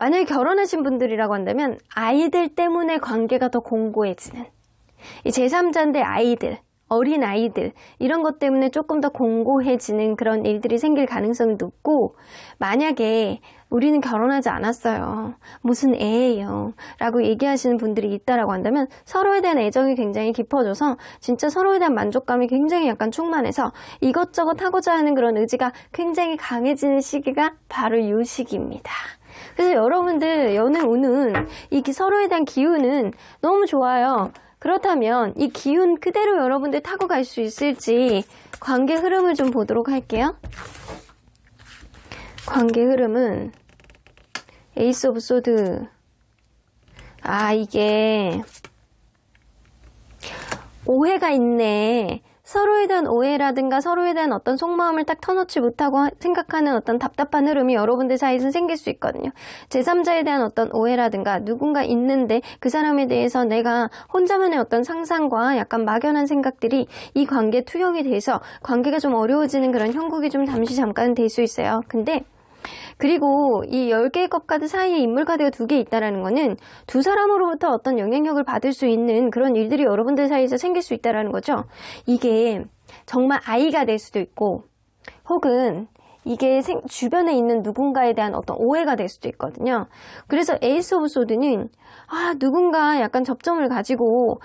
[SPEAKER 1] 만약에 결혼하신 분들이라고 한다면 아이들 때문에 관계가 더 공고해지는, 이 제3자인데 아이들, 어린 아이들, 이런 것 때문에 조금 더 공고해지는 그런 일들이 생길 가능성이 높고, 만약에 우리는 결혼하지 않았어요, 무슨 애예요 라고 얘기하시는 분들이 있다라고 한다면 서로에 대한 애정이 굉장히 깊어져서 진짜 서로에 대한 만족감이 굉장히 약간 충만해서 이것저것 하고자 하는 그런 의지가 굉장히 강해지는 시기가 바로 이 시기입니다. 그래서 여러분들 연애 운은, 이 서로에 대한 기운은 너무 좋아요. 그렇다면 이 기운 그대로 여러분들 타고 갈 수 있을지 관계 흐름을 좀 보도록 할게요. 관계 흐름은 에이스 오브 소드. 이게 오해가 있네. 서로에 대한 오해라든가 서로에 대한 어떤 속마음을 딱 터놓지 못하고 생각하는 어떤 답답한 흐름이 여러분들 사이에서 생길 수 있거든요. 제3자에 대한 어떤 오해라든가 누군가 있는데 그 사람에 대해서 내가 혼자만의 어떤 상상과 약간 막연한 생각들이 이 관계에 투영이 돼서 관계가 좀 어려워지는 그런 형국이 좀 잠깐은 될 수 있어요. 근데 그리고 이 10개의 컵 카드 사이에 인물 카드가 2개 있다는 거는 두 사람으로부터 어떤 영향력을 받을 수 있는 그런 일들이 여러분들 사이에서 생길 수 있다는 거죠. 이게 정말 아이가 될 수도 있고, 혹은 이게 주변에 있는 누군가에 대한 어떤 오해가 될 수도 있거든요. 그래서 에이스 오브 소드는 누군가 약간 접점을 가지고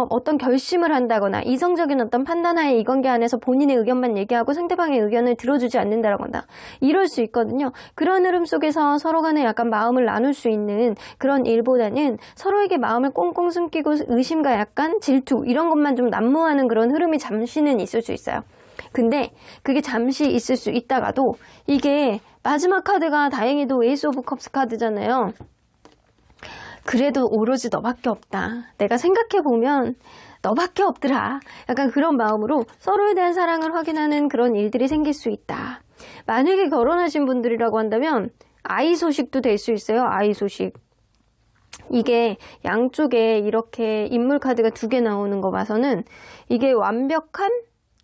[SPEAKER 1] 어떤 결심을 한다거나 이성적인 어떤 판단하에 이 관계 안에서 본인의 의견만 얘기하고 상대방의 의견을 들어주지 않는다거나 이럴 수 있거든요. 그런 흐름 속에서 서로 간에 약간 마음을 나눌 수 있는 그런 일보다는 서로에게 마음을 꽁꽁 숨기고 의심과 약간 질투 이런 것만 좀 난무하는 그런 흐름이 잠시는 있을 수 있어요. 근데 그게 잠시 있을 수 있다가도 이게 마지막 카드가 다행히도 에이스 오브 컵스 카드잖아요. 그래도 오로지 너밖에 없다. 내가 생각해보면 너밖에 없더라. 약간 그런 마음으로 서로에 대한 사랑을 확인하는 그런 일들이 생길 수 있다. 만약에 결혼하신 분들이라고 한다면 아이 소식도 될 수 있어요. 아이 소식. 이게 양쪽에 이렇게 인물 카드가 2개 나오는 거 봐서는 이게 완벽한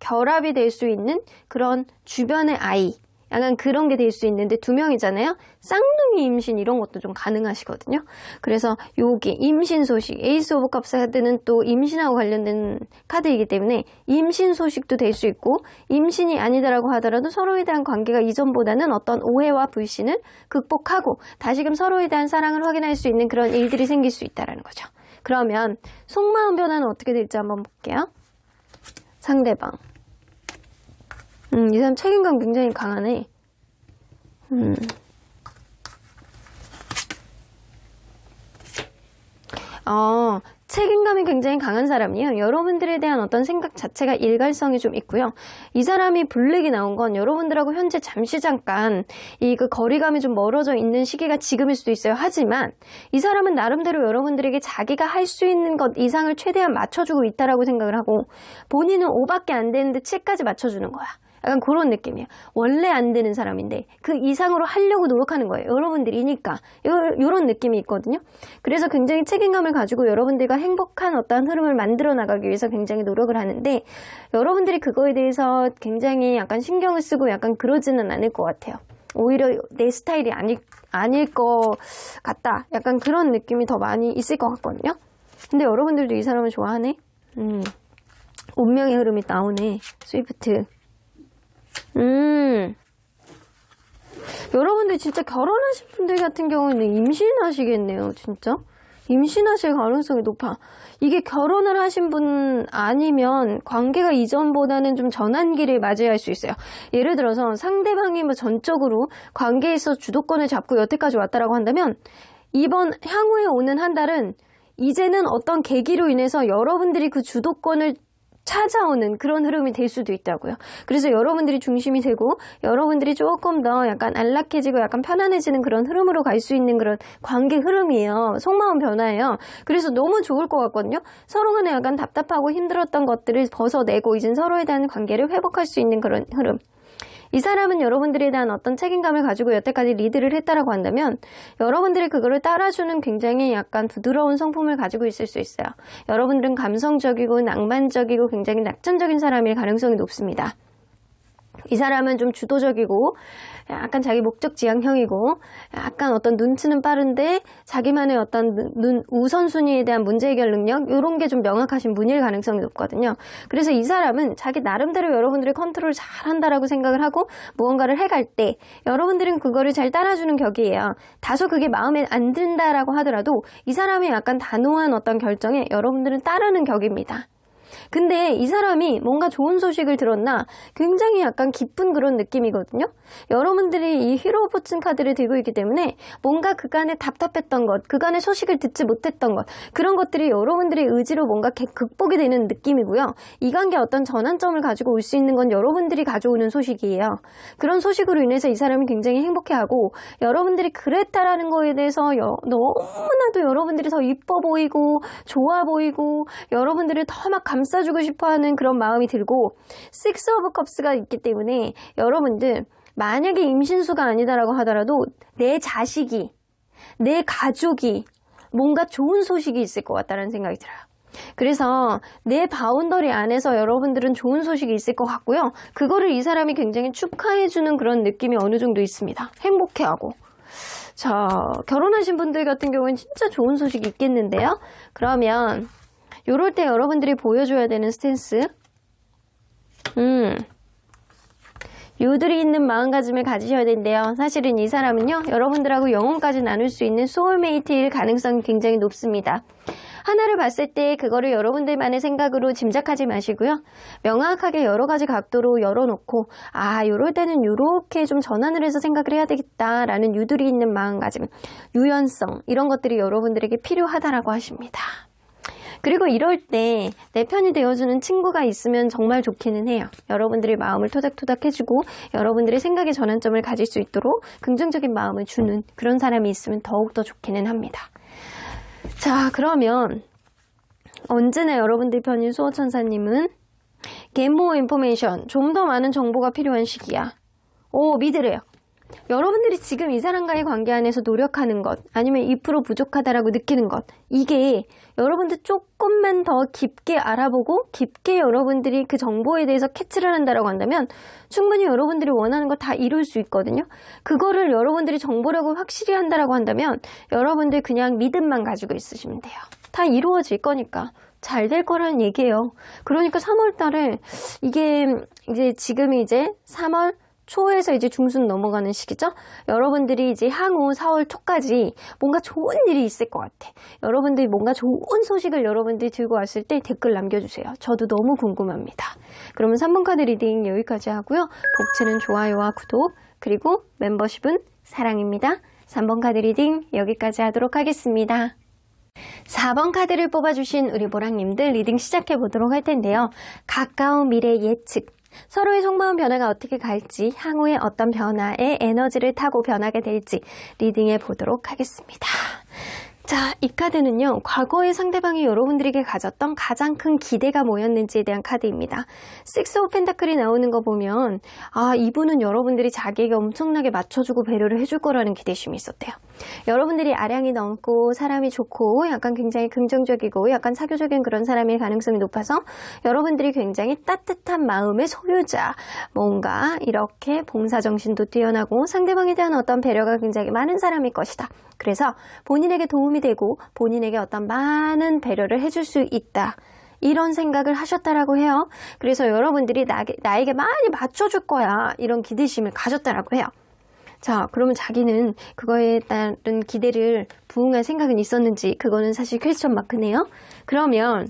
[SPEAKER 1] 결합이 될 수 있는 그런 주변의 아이, 약간 그런 게 될 수 있는데 2명이잖아요. 쌍둥이 임신 이런 것도 좀 가능하시거든요. 그래서 여기 임신 소식, 에이스 오브 컵스 카드는 또 임신하고 관련된 카드이기 때문에 임신 소식도 될 수 있고, 임신이 아니다라고 하더라도 서로에 대한 관계가 이전보다는 어떤 오해와 불신을 극복하고 다시금 서로에 대한 사랑을 확인할 수 있는 그런 일들이 생길 수 있다는 거죠. 그러면 속마음 변화는 어떻게 될지 한번 볼게요. 상대방. 이 사람 책임감 굉장히 강하네. 책임감이 굉장히 강한 사람이에요. 여러분들에 대한 어떤 생각 자체가 일관성이 좀 있고요. 이 사람이 블랙이 나온 건 여러분들하고 현재 잠깐 그 거리감이 좀 멀어져 있는 시기가 지금일 수도 있어요. 하지만 이 사람은 나름대로 여러분들에게 자기가 할 수 있는 것 이상을 최대한 맞춰주고 있다라고 생각을 하고, 본인은 5밖에 안 되는데 7까지 맞춰주는 거야. 약간 그런 느낌이에요. 원래 안 되는 사람인데 그 이상으로 하려고 노력하는 거예요. 여러분들이니까. 이런 느낌이 있거든요. 그래서 굉장히 책임감을 가지고 여러분들과 행복한 어떤 흐름을 만들어 나가기 위해서 굉장히 노력을 하는데, 여러분들이 그거에 대해서 굉장히 약간 신경을 쓰고 약간 그러지는 않을 것 같아요. 오히려 내 스타일이 아닐 것 같다. 약간 그런 느낌이 더 많이 있을 것 같거든요. 근데 여러분들도 이 사람을 좋아하네? 운명의 흐름이 나오네. 스위프트. 여러분들 진짜 결혼하신 분들 같은 경우는 임신하시겠네요, 진짜. 임신하실 가능성이 높아. 이게 결혼을 하신 분 아니면 관계가 이전보다는 좀 전환기를 맞이할 수 있어요. 예를 들어서 상대방이 뭐 전적으로 관계에서 주도권을 잡고 여태까지 왔다라고 한다면 이번 향후에 오는 한 달은 이제는 어떤 계기로 인해서 여러분들이 그 주도권을 찾아오는 그런 흐름이 될 수도 있다고요. 그래서 여러분들이 중심이 되고 여러분들이 조금 더 약간 안락해지고 약간 편안해지는 그런 흐름으로 갈 수 있는 그런 관계 흐름이에요. 속마음 변화예요. 그래서 너무 좋을 것 같거든요. 서로 간에 약간 답답하고 힘들었던 것들을 벗어내고 이젠 서로에 대한 관계를 회복할 수 있는 그런 흐름. 이 사람은 여러분들에 대한 어떤 책임감을 가지고 여태까지 리드를 했다라고 한다면 여러분들이 그거를 따라주는 굉장히 약간 부드러운 성품을 가지고 있을 수 있어요. 여러분들은 감성적이고 낭만적이고 굉장히 낙천적인 사람일 가능성이 높습니다. 이 사람은 좀 주도적이고 약간 자기 목적 지향형이고 약간 어떤 눈치는 빠른데 자기만의 어떤 우선순위에 대한 문제 해결 능력 이런 게 좀 명확하신 분일 가능성이 높거든요. 그래서 이 사람은 자기 나름대로 여러분들의 컨트롤을 잘 한다라고 생각을 하고 무언가를 해갈 때 여러분들은 그거를 잘 따라주는 격이에요. 다소 그게 마음에 안 든다라고 하더라도 이 사람의 약간 단호한 어떤 결정에 여러분들은 따르는 격입니다. 근데 이 사람이 뭔가 좋은 소식을 들었나 굉장히 약간 기쁜 그런 느낌이거든요. 여러분들이 이 히로 포춘 카드를 들고 있기 때문에 뭔가 그간에 답답했던 것, 그간의 소식을 듣지 못했던 것 그런 것들이 여러분들의 의지로 뭔가 극복이 되는 느낌이고요. 이 관계에 어떤 전환점을 가지고 올 수 있는 건 여러분들이 가져오는 소식이에요. 그런 소식으로 인해서 이 사람이 굉장히 행복해하고 여러분들이 그랬다라는 거에 대해서 너무나도 여러분들이 더 이뻐 보이고 좋아 보이고 여러분들을 더 막 감싸주고 싶어하는 그런 마음이 들고 식스 오브 컵스가 있기 때문에 여러분들 만약에 임신수가 아니다라고 하더라도 내 자식이 내 가족이 뭔가 좋은 소식이 있을 것 같다는 생각이 들어요. 그래서 내 바운더리 안에서 여러분들은 좋은 소식이 있을 것 같고요. 그거를 이 사람이 굉장히 축하해주는 그런 느낌이 어느 정도 있습니다. 행복해하고. 자, 결혼하신 분들 같은 경우는 진짜 좋은 소식이 있겠는데요. 그러면 요럴 때 여러분들이 보여줘야 되는 스탠스 유들이 있는 마음가짐을 가지셔야 된대요. 사실은 이 사람은요 여러분들하고 영혼까지 나눌 수 있는 소울메이트일 가능성이 굉장히 높습니다. 하나를 봤을 때 그거를 여러분들만의 생각으로 짐작하지 마시고요. 명확하게 여러 가지 각도로 열어놓고 요럴 때는 요렇게 좀 전환을 해서 생각을 해야 되겠다라는 유들이 있는 마음가짐, 유연성 이런 것들이 여러분들에게 필요하다라고 하십니다. 그리고 이럴 때 내 편이 되어주는 친구가 있으면 정말 좋기는 해요. 여러분들의 마음을 토닥토닥 해주고 여러분들의 생각의 전환점을 가질 수 있도록 긍정적인 마음을 주는 그런 사람이 있으면 더욱더 좋기는 합니다. 자, 그러면 언제나 여러분들 편인 수호천사님은 Get more information, 좀 더 많은 정보가 필요한 시기야. 믿으래요. 여러분들이 지금 이 사람과의 관계 안에서 노력하는 것 아니면 2% 부족하다라고 느끼는 것 이게 여러분들 조금만 더 깊게 알아보고 깊게 여러분들이 그 정보에 대해서 캐치를 한다라고 한다면 충분히 여러분들이 원하는 거 다 이룰 수 있거든요. 그거를 여러분들이 정보라고 확실히 한다라고 한다면 여러분들 그냥 믿음만 가지고 있으시면 돼요. 다 이루어질 거니까. 잘 될 거라는 얘기예요. 그러니까 3월 달에 이게 이제 지금이 이제 3월 초에서 이제 중순 넘어가는 시기죠. 여러분들이 이제 향후 4월 초까지 뭔가 좋은 일이 있을 것 같아. 여러분들이 뭔가 좋은 소식을 여러분들이 들고 왔을 때 댓글 남겨주세요. 저도 너무 궁금합니다. 그러면 3번 카드 리딩 여기까지 하고요. 복채는 좋아요와 구독 그리고 멤버십은 사랑입니다. 3번 카드 리딩 여기까지 하도록 하겠습니다. 4번 카드를 뽑아주신 우리 보랑님들 리딩 시작해 보도록 할 텐데요. 가까운 미래 예측 서로의 속마음 변화가 어떻게 갈지 향후에 어떤 변화의 에너지를 타고 변하게 될지 리딩해 보도록 하겠습니다. 자, 이 카드는요. 과거의 상대방이 여러분들에게 가졌던 가장 큰 기대가 뭐였는지에 대한 카드입니다. 식스 오브 펜타클이 나오는 거 보면 이분은 여러분들이 자기에게 엄청나게 맞춰주고 배려를 해줄 거라는 기대심이 있었대요. 여러분들이 아량이 넓고 사람이 좋고 약간 굉장히 긍정적이고 약간 사교적인 그런 사람일 가능성이 높아서 여러분들이 굉장히 따뜻한 마음의 소유자 뭔가 이렇게 봉사정신도 뛰어나고 상대방에 대한 어떤 배려가 굉장히 많은 사람일 것이다. 그래서 본인에게 도움이 되고 본인에게 어떤 많은 배려를 해줄 수 있다. 이런 생각을 하셨다라고 해요. 그래서 여러분들이 나에게 많이 맞춰줄 거야. 이런 기대심을 가졌다라고 해요. 자, 그러면 자기는 그거에 따른 기대를 부응할 생각은 있었는지, 그거는 사실 퀘스천 마크네요. 그러면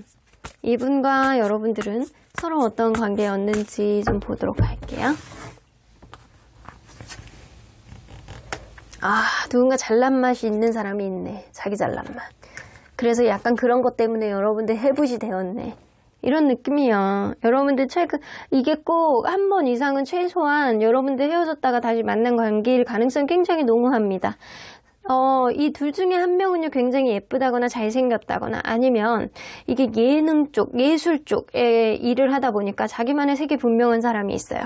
[SPEAKER 1] 이분과 여러분들은 서로 어떤 관계였는지 좀 보도록 할게요. 아, 누군가 잘난 맛이 있는 사람이 있네. 자기 잘난 맛. 그래서 약간 그런 것 때문에 여러분들 해붓이 되었네. 이런 느낌이야. 여러분들 이게 꼭 한 번 이상은 최소한 여러분들 헤어졌다가 다시 만난 관계일 가능성이 굉장히 농후합니다. 이 둘 중에 한 명은요, 굉장히 예쁘다거나 잘생겼다거나 아니면 이게 예능 쪽, 예술 쪽에 일을 하다 보니까 자기만의 색이 분명한 사람이 있어요.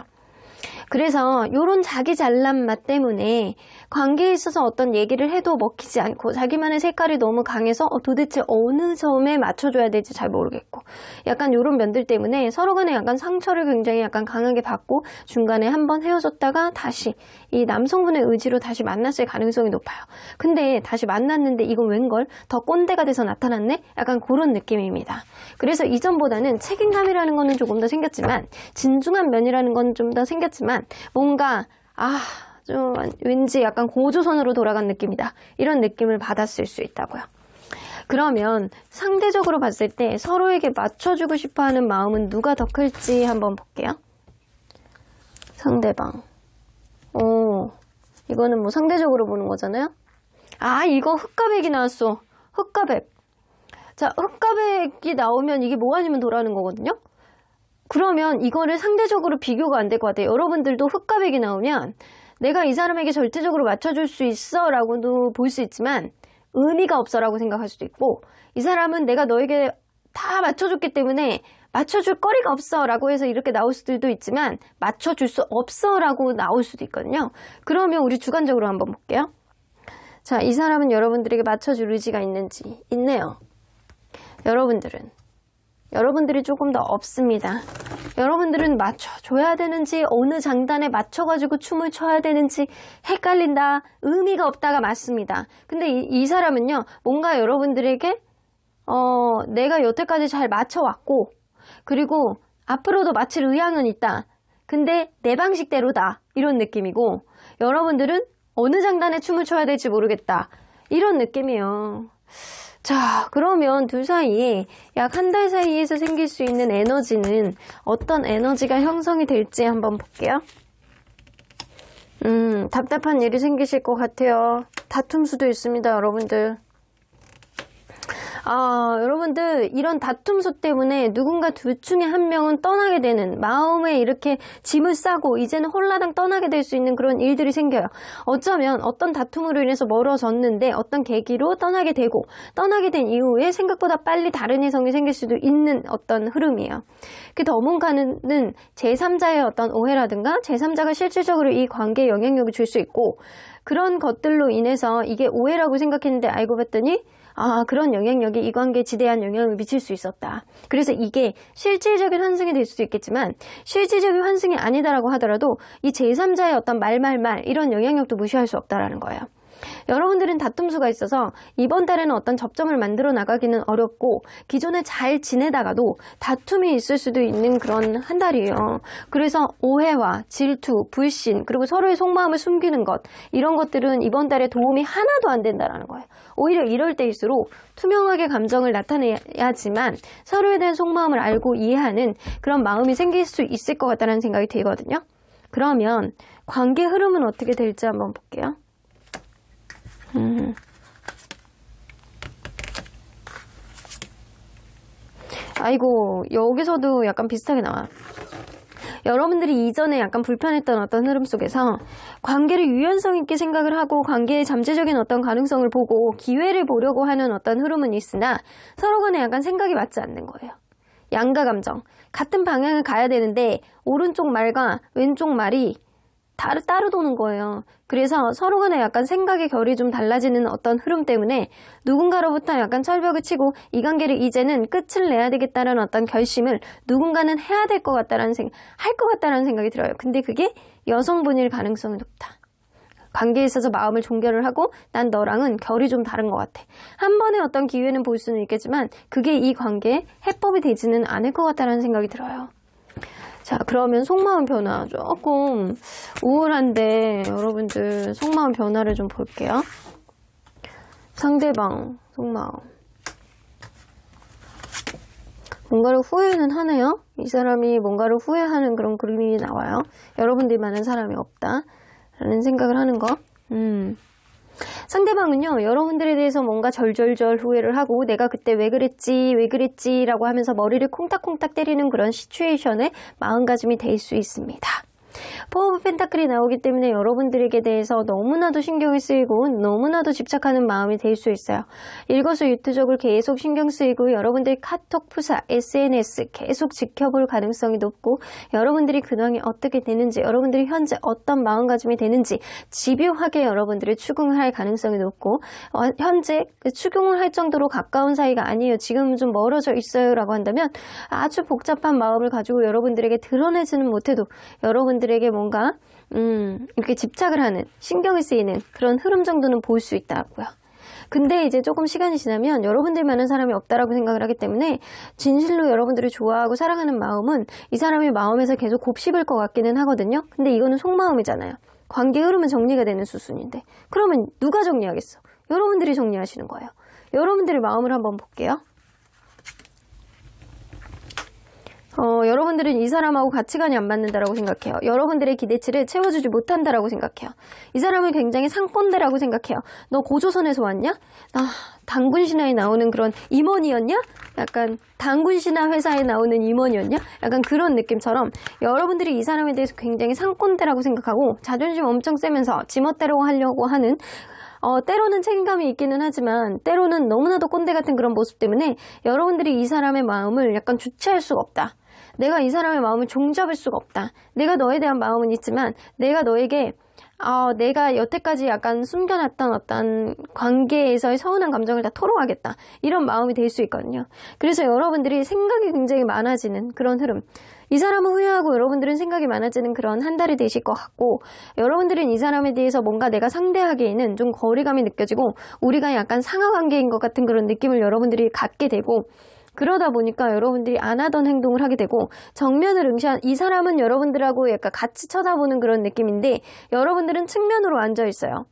[SPEAKER 1] 그래서 요런 자기 잘난 맛 때문에 관계에 있어서 어떤 얘기를 해도 먹히지 않고 자기만의 색깔이 너무 강해서 도대체 어느 점에 맞춰줘야 될지 잘 모르겠고 약간 요런 면들 때문에 서로 간에 약간 상처를 굉장히 약간 강하게 받고 중간에 한번 헤어졌다가 다시 이 남성분의 의지로 다시 만났을 가능성이 높아요. 근데 다시 만났는데 이건 웬걸? 더 꼰대가 돼서 나타났네? 약간 그런 느낌입니다. 그래서 이전보다는 책임감이라는 거는 조금 더 생겼지만 진중한 면이라는 건 좀 더 생겼지만 뭔가 좀 왠지 약간 고조선으로 돌아간 느낌이다. 이런 느낌을 받았을 수 있다고요. 그러면 상대적으로 봤을 때 서로에게 맞춰주고 싶어하는 마음은 누가 더 클지 한번 볼게요. 상대방. 이거는 뭐 상대적으로 보는 거잖아요. 이거 흑과백이 나왔어. 흑과백. 자, 흑과백이 나오면 이게 뭐 아니면 도라는 거거든요. 그러면 이거를 상대적으로 비교가 안 될 것 같아요. 여러분들도 흑과백이 나오면 내가 이 사람에게 절대적으로 맞춰줄 수 있어 라고도 볼 수 있지만 의미가 없어 라고 생각할 수도 있고 이 사람은 내가 너에게 다 맞춰줬기 때문에 맞춰줄 거리가 없어 라고 해서 이렇게 나올 수도 있지만 맞춰줄 수 없어 라고 나올 수도 있거든요. 그러면 우리 주관적으로 한번 볼게요. 자, 이 사람은 여러분들에게 맞춰줄 의지가 있는지 있네요. 여러분들이 조금 더 없습니다. 여러분들은 맞춰줘야 되는지 어느 장단에 맞춰가지고 춤을 춰야 되는지 헷갈린다. 의미가 없다가 맞습니다. 근데 이 사람은요. 뭔가 여러분들에게 내가 여태까지 잘 맞춰왔고 그리고 앞으로도 맞출 의향은 있다. 근데 내 방식대로다. 이런 느낌이고 여러분들은 어느 장단에 춤을 춰야 될지 모르겠다. 이런 느낌이에요. 자, 그러면 둘 사이에 약 한 달 사이에서 생길 수 있는 에너지는 어떤 에너지가 형성이 될지 한번 볼게요. 답답한 일이 생기실 것 같아요. 다툼 수도 있습니다, 여러분들. 여러분들 이런 다툼수 때문에 누군가 둘 중에 한 명은 떠나게 되는 마음에 이렇게 짐을 싸고 이제는 홀라당 떠나게 될 수 있는 그런 일들이 생겨요. 어쩌면 어떤 다툼으로 인해서 멀어졌는데 어떤 계기로 떠나게 되고 떠나게 된 이후에 생각보다 빨리 다른 이성이 생길 수도 있는 어떤 흐름이에요. 그 더문가는 제3자의 어떤 오해라든가 제3자가 실질적으로 이 관계에 영향력을 줄 수 있고 그런 것들로 인해서 이게 오해라고 생각했는데 알고 봤더니 그런 영향력이 이 관계에 지대한 영향을 미칠 수 있었다. 그래서 이게 실질적인 환승이 될 수도 있겠지만 실질적인 환승이 아니다라고 하더라도 이 제3자의 어떤 말 이런 영향력도 무시할 수 없다라는 거예요. 여러분들은 다툼수가 있어서 이번 달에는 어떤 접점을 만들어 나가기는 어렵고 기존에 잘 지내다가도 다툼이 있을 수도 있는 그런 한 달이에요. 그래서 오해와 질투, 불신 그리고 서로의 속마음을 숨기는 것 이런 것들은 이번 달에 도움이 하나도 안 된다는 거예요. 오히려 이럴 때일수록 투명하게 감정을 나타내야지만 서로에 대한 속마음을 알고 이해하는 그런 마음이 생길 수 있을 것 같다는 생각이 들거든요. 그러면 관계 흐름은 어떻게 될지 한번 볼게요. 아이고 여기서도 약간 비슷하게 나와요. 여러분들이 이전에 약간 불편했던 어떤 흐름 속에서 관계를 유연성 있게 생각을 하고 관계의 잠재적인 어떤 가능성을 보고 기회를 보려고 하는 어떤 흐름은 있으나 서로 간에 약간 생각이 맞지 않는 거예요. 양가 감정 같은 방향을 가야 되는데 오른쪽 말과 왼쪽 말이 따로 도는 거예요. 그래서 서로 간에 약간 생각의 결이 좀 달라지는 어떤 흐름 때문에 누군가로부터 약간 철벽을 치고 이 관계를 이제는 끝을 내야 되겠다는 어떤 결심을 누군가는 해야 될 것 같다라는 할 것 같다라는 생각이 들어요. 근데 그게 여성분일 가능성이 높다. 관계에 있어서 마음을 종결을 하고 난 너랑은 결이 좀 다른 것 같아. 한 번의 어떤 기회는 볼 수는 있겠지만 그게 이 관계에 해법이 되지는 않을 것 같다는 생각이 들어요. 자, 그러면 속마음 변화 조금 우울한데 여러분들 속마음 변화를 좀 볼게요. 상대방 속마음. 뭔가를 후회는 하네요. 이 사람이 뭔가를 후회하는 그런 그림이 나와요. 여러분들만한 사람이 없다 라는 생각을 하는 거. 상대방은요, 여러분들에 대해서 뭔가 절절절 후회를 하고 내가 그때 왜 그랬지 라고 하면서 머리를 콩닥콩닥 때리는 그런 시츄에이션에 마음가짐이 될 수 있습니다. 포 오브 펜타클이 나오기 때문에 여러분들에게 대해서 너무나도 신경이 쓰이고 너무나도 집착하는 마음이 될 수 있어요. 일거수일투족을 계속 신경 쓰이고 여러분들이 카톡, 푸사, SNS 계속 지켜볼 가능성이 높고 여러분들이 근황이 어떻게 되는지 여러분들이 현재 어떤 마음가짐이 되는지 집요하게 여러분들이 추궁을 할 가능성이 높고 현재 추궁을 할 정도로 가까운 사이가 아니에요. 지금은 좀 멀어져 있어요 라고 한다면 아주 복잡한 마음을 가지고 여러분들에게 드러내지는 못해도 여러분들에게 뭔가 이렇게 집착을 하는 신경을 쓰이는 그런 흐름 정도는 볼 수 있다고요. 근데 이제 조금 시간이 지나면 여러분들만한 사람이 없다라고 생각을 하기 때문에 진실로 여러분들을 좋아하고 사랑하는 마음은 이 사람의 마음에서 계속 곱씹을 것 같기는 하거든요. 근데 이거는 속마음이잖아요. 관계 흐름은 정리가 되는 수순인데 그러면 누가 정리하겠어? 여러분들이 정리하시는 거예요. 여러분들의 마음을 한번 볼게요. 여러분들은 이 사람하고 가치관이 안 맞는다라고 생각해요. 여러분들의 기대치를 채워주지 못한다라고 생각해요. 이 사람을 굉장히 상꼰대라고 생각해요. 너 고조선에서 왔냐? 나 당군 신화에 나오는 그런 임원이었냐? 약간 당군 신화 회사에 나오는 임원이었냐? 약간 그런 느낌처럼 여러분들이 이 사람에 대해서 굉장히 상꼰대라고 생각하고 자존심 엄청 세면서 지멋대로 하려고 하는 때로는 책임감이 있기는 하지만 때로는 너무나도 꼰대 같은 그런 모습 때문에 여러분들이 이 사람의 마음을 약간 주체할 수가 없다. 내가 이 사람의 마음을 종잡을 수가 없다. 내가 너에 대한 마음은 있지만 내가 너에게 내가 여태까지 약간 숨겨놨던 어떤 관계에서의 서운한 감정을 다 토로하겠다. 이런 마음이 될 수 있거든요. 그래서 여러분들이 생각이 굉장히 많아지는 그런 흐름. 이 사람은 후회하고 여러분들은 생각이 많아지는 그런 한 달이 되실 것 같고 여러분들은 이 사람에 대해서 뭔가 내가 상대하기에는 좀 거리감이 느껴지고 우리가 약간 상하관계인 것 같은 그런 느낌을 여러분들이 갖게 되고 그러다 보니까 여러분들이 안 하던 행동을 하게 되고 정면을 응시한 이 사람은 여러분들하고 약간 같이 쳐다보는 그런 느낌인데 여러분들은 측면으로 앉아 있어요.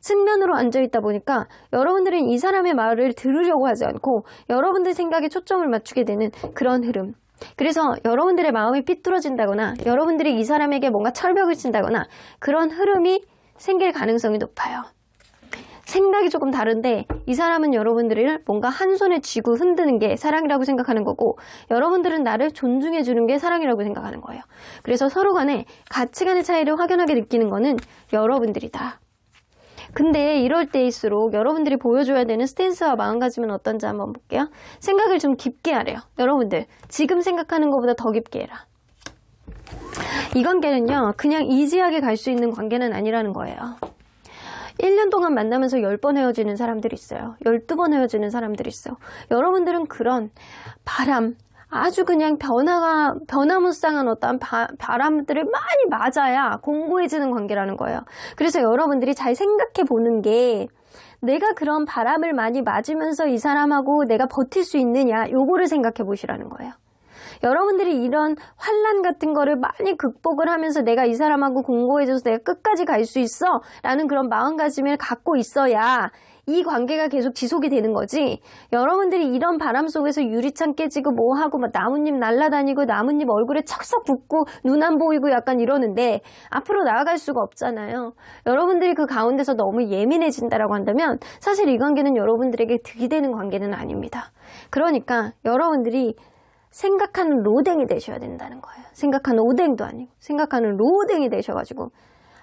[SPEAKER 1] 측면으로 앉아있다 보니까 여러분들은 이 사람의 말을 들으려고 하지 않고 여러분들 생각에 초점을 맞추게 되는 그런 흐름. 그래서 여러분들의 마음이 삐뚤어진다거나 여러분들이 이 사람에게 뭔가 철벽을 친다거나 그런 흐름이 생길 가능성이 높아요. 생각이 조금 다른데 이 사람은 여러분들을 뭔가 한 손에 쥐고 흔드는 게 사랑이라고 생각하는 거고 여러분들은 나를 존중해 주는 게 사랑이라고 생각하는 거예요. 그래서 서로 간에 가치관의 차이를 확연하게 느끼는 거는 여러분들이다. 근데 이럴 때일수록 여러분들이 보여줘야 되는 스탠스와 마음가짐은 어떤지 한번 볼게요. 생각을 좀 깊게 하래요. 여러분들 지금 생각하는 것보다 더 깊게 해라. 이 관계는요 그냥 이지하게 갈 수 있는 관계는 아니라는 거예요. 1년 동안 만나면서 10번 헤어지는 사람들이 있어요. 12번 헤어지는 사람들이 있어요. 여러분들은 그런 바람, 아주 그냥 변화무쌍한 어떤 바람들을 많이 맞아야 공고해지는 관계라는 거예요. 그래서 여러분들이 잘 생각해 보는 게 내가 그런 바람을 많이 맞으면서 이 사람하고 내가 버틸 수 있느냐 요거를 생각해 보시라는 거예요. 여러분들이 이런 환난 같은 거를 많이 극복을 하면서 내가 이 사람하고 공고해져서 내가 끝까지 갈 수 있어 라는 그런 마음가짐을 갖고 있어야 이 관계가 계속 지속이 되는 거지. 여러분들이 이런 바람 속에서 유리창 깨지고 뭐하고 막 나뭇잎 날아다니고 나뭇잎 얼굴에 척척 붙고 눈 안 보이고 약간 이러는데 앞으로 나아갈 수가 없잖아요. 여러분들이 그 가운데서 너무 예민해진다라고 한다면 사실 이 관계는 여러분들에게 득이 되는 관계는 아닙니다. 그러니까 여러분들이 생각하는 로댕이 되셔야 된다는 거예요. 생각하는 오뎅도 아니고 생각하는 로댕이 되셔가지고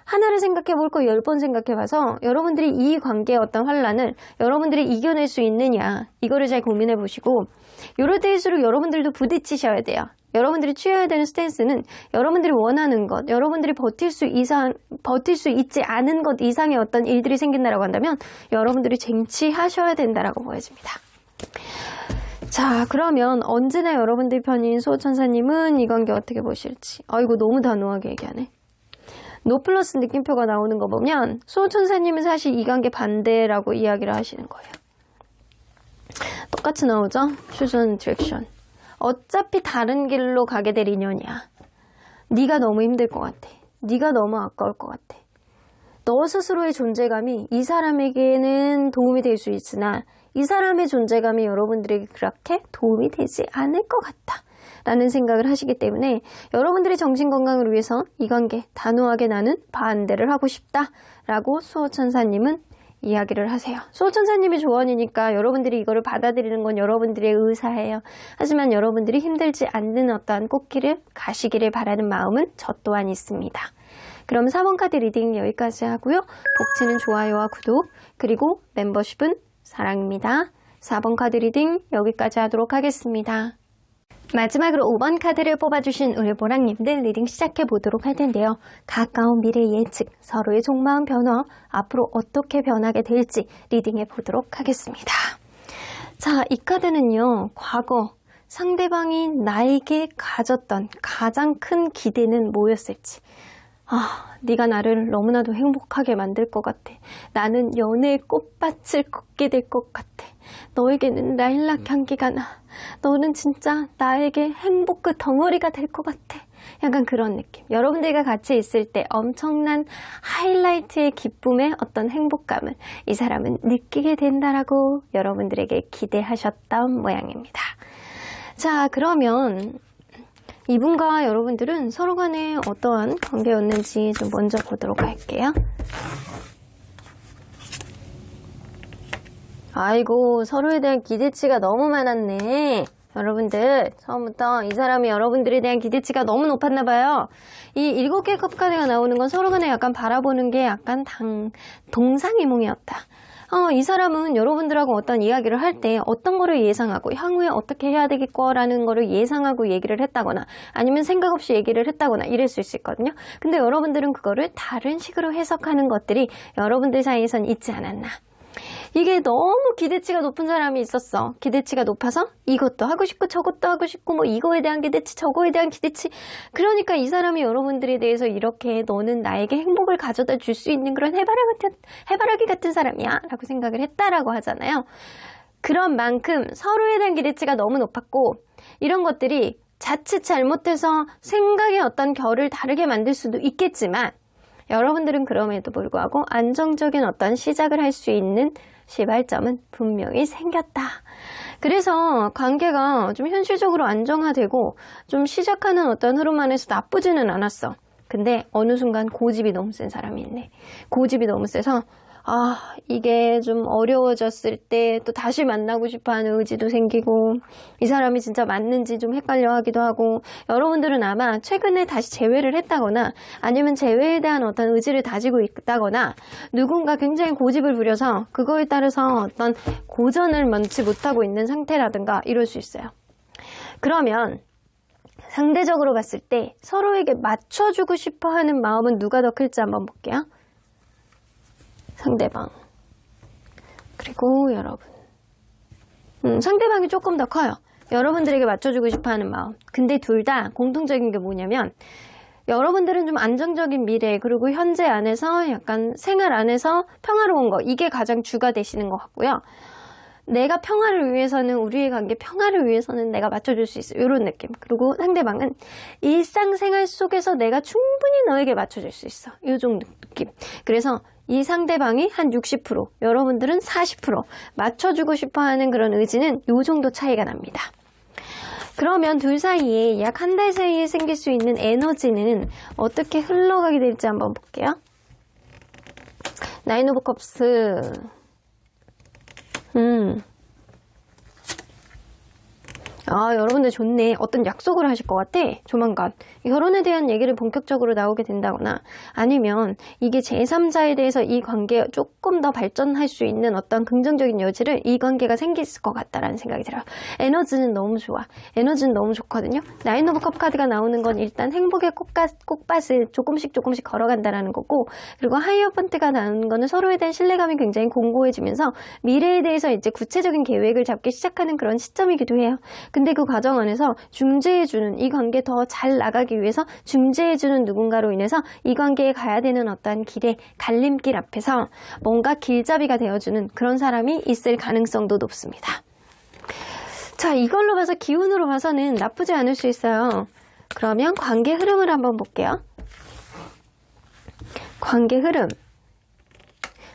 [SPEAKER 1] 하나를 생각해 볼 거 10번 생각해 봐서 여러분들이 이 관계의 어떤 환란을 여러분들이 이겨낼 수 있느냐 이거를 잘 고민해 보시고 이럴 때일수록 여러분들도 부딪히셔야 돼요. 여러분들이 취해야 되는 스탠스는 여러분들이 원하는 것, 여러분들이 버틸 수 있지 않은 것 이상의 어떤 일들이 생긴다라고 한다면 여러분들이 쟁취하셔야 된다라고 보여집니다. 자, 그러면 언제나 여러분들 편인 수호천사님은 이 관계 어떻게 보실지. 이거 너무 단호하게 얘기하네. 노 플러스 느낌표가 나오는 거 보면 수호천사님은 사실 이 관계 반대라고 이야기를 하시는 거예요. 똑같이 나오죠? choose 디렉션. 어차피 다른 길로 가게 될 인연이야. 네가 너무 힘들 것 같아. 네가 너무 아까울 것 같아. 너 스스로의 존재감이 이 사람에게는 도움이 될 수 있으나 이 사람의 존재감이 여러분들에게 그렇게 도움이 되지 않을 것 같다 라는 생각을 하시기 때문에 여러분들의 정신건강을 위해서 이 관계 단호하게 나는 반대를 하고 싶다 라고 수호천사님은 이야기를 하세요. 수호천사님의 조언이니까 여러분들이 이거를 받아들이는 건 여러분들의 의사예요. 하지만 여러분들이 힘들지 않는 어떠한 꽃길을 가시기를 바라는 마음은 저 또한 있습니다. 그럼 4번 카드 리딩 여기까지 하고요. 복지는 좋아요와 구독, 그리고 멤버십은 사랑입니다. 4번 카드 리딩 여기까지 하도록 하겠습니다. 마지막으로 5번 카드를 뽑아주신 우리 보랑님들 리딩 시작해 보도록 할 텐데요. 가까운 미래 예측, 서로의 속마음 변화, 앞으로 어떻게 변하게 될지 리딩해 보도록 하겠습니다. 자, 이 카드는요. 과거 상대방이 나에게 가졌던 가장 큰 기대는 뭐였을지. 네가 나를 너무나도 행복하게 만들 것 같아. 나는 연애의 꽃밭을 걷게 될 것 같아. 너에게는 라일락 향기가 나. 너는 진짜 나에게 행복 그 덩어리가 될 것 같아. 약간 그런 느낌. 여러분들과 같이 있을 때 엄청난 하이라이트의 기쁨의 어떤 행복감을 이 사람은 느끼게 된다라고 여러분들에게 기대하셨던 모양입니다. 자, 그러면 이분과 여러분들은 서로 간에 어떠한 관계였는지 좀 먼저 보도록 할게요. 아이고, 서로에 대한 기대치가 너무 많았네. 여러분들, 처음부터 이 사람이 여러분들에 대한 기대치가 너무 높았나 봐요. 이 7개의 컵 카드가 나오는 건 서로 간에 약간 바라보는 게 약간 동상이몽이었다. 이 사람은 여러분들하고 어떤 이야기를 할 때 어떤 거를 예상하고 향후에 어떻게 해야 되겠거라는 거를 예상하고 얘기를 했다거나 아니면 생각 없이 얘기를 했다거나 이럴 수 있거든요. 근데 여러분들은 그거를 다른 식으로 해석하는 것들이 여러분들 사이에선 있지 않았나. 이게 너무 기대치가 높은 사람이 있었어. 기대치가 높아서 이것도 하고 싶고 저것도 하고 싶고 뭐 이거에 대한 기대치 저거에 대한 기대치. 그러니까 이 사람이 여러분들에 대해서 이렇게 너는 나에게 행복을 가져다 줄 수 있는 그런 해바라기 같은 사람이야 라고 생각을 했다라고 하잖아요. 그런 만큼 서로에 대한 기대치가 너무 높았고 이런 것들이 자칫 잘못해서 생각의 어떤 결을 다르게 만들 수도 있겠지만 여러분들은 그럼에도 불구하고 안정적인 어떤 시작을 할 수 있는 시발점은 분명히 생겼다. 그래서 관계가 좀 현실적으로 안정화되고 좀 시작하는 어떤 흐름 안에서 나쁘지는 않았어. 근데 어느 순간 고집이 너무 센 사람이 있네. 고집이 너무 세서 이게 좀 어려워졌을 때 또 다시 만나고 싶어하는 의지도 생기고 이 사람이 진짜 맞는지 좀 헷갈려 하기도 하고 여러분들은 아마 최근에 다시 재회를 했다거나 아니면 재회에 대한 어떤 의지를 다지고 있다거나 누군가 굉장히 고집을 부려서 그거에 따라서 어떤 고전을 면치 못하고 있는 상태라든가 이럴 수 있어요. 그러면 상대적으로 봤을 때 서로에게 맞춰주고 싶어하는 마음은 누가 더 클지 한번 볼게요. 상대방 그리고 여러분 상대방이 조금 더 커요. 여러분들에게 맞춰주고 싶어하는 마음. 근데 둘 다 공통적인 게 뭐냐면 여러분들은 좀 안정적인 미래 그리고 현재 안에서 약간 생활 안에서 평화로운 거 이게 가장 주가 되시는 것 같고요. 내가 평화를 위해서는 우리의 관계 평화를 위해서는 내가 맞춰줄 수 있어 이런 느낌. 그리고 상대방은 일상생활 속에서 내가 충분히 너에게 맞춰줄 수 있어 이 정도 느낌. 그래서 이 상대방이 한 60% 여러분들은 40% 맞춰주고 싶어하는 그런 의지는 이 정도 차이가 납니다. 그러면 둘 사이에 약 한 달 사이에 생길 수 있는 에너지는 어떻게 흘러가게 될지 한번 볼게요. 나인 오브 컵스 여러분들 좋네. 어떤 약속을 하실 것 같아. 조만간 결혼에 대한 얘기를 본격적으로 나오게 된다거나 아니면 이게 제3자에 대해서 이 관계 조금 더 발전할 수 있는 어떤 긍정적인 여지를 이 관계가 생길 것 같다라는 생각이 들어요. 에너지는 너무 좋아. 에너지는 너무 좋거든요. 나인 오브 컵 카드가 나오는 건 일단 행복의 꽃밭을 조금씩 걸어간다라는 거고 그리고 하이어펀트가 나오는 거는 서로에 대한 신뢰감이 굉장히 공고해지면서 미래에 대해서 이제 구체적인 계획을 잡기 시작하는 그런 시점이기도 해요. 근데 그 과정 안에서 중재해주는 이 관계 더 잘 나가기 위해서 중재해주는 누군가로 인해서 이 관계에 가야 되는 어떤 길의 갈림길 앞에서 뭔가 길잡이가 되어주는 그런 사람이 있을 가능성도 높습니다. 자, 이걸로 봐서 기운으로 봐서는 나쁘지 않을 수 있어요. 그러면 관계 흐름을 한번 볼게요. 관계 흐름.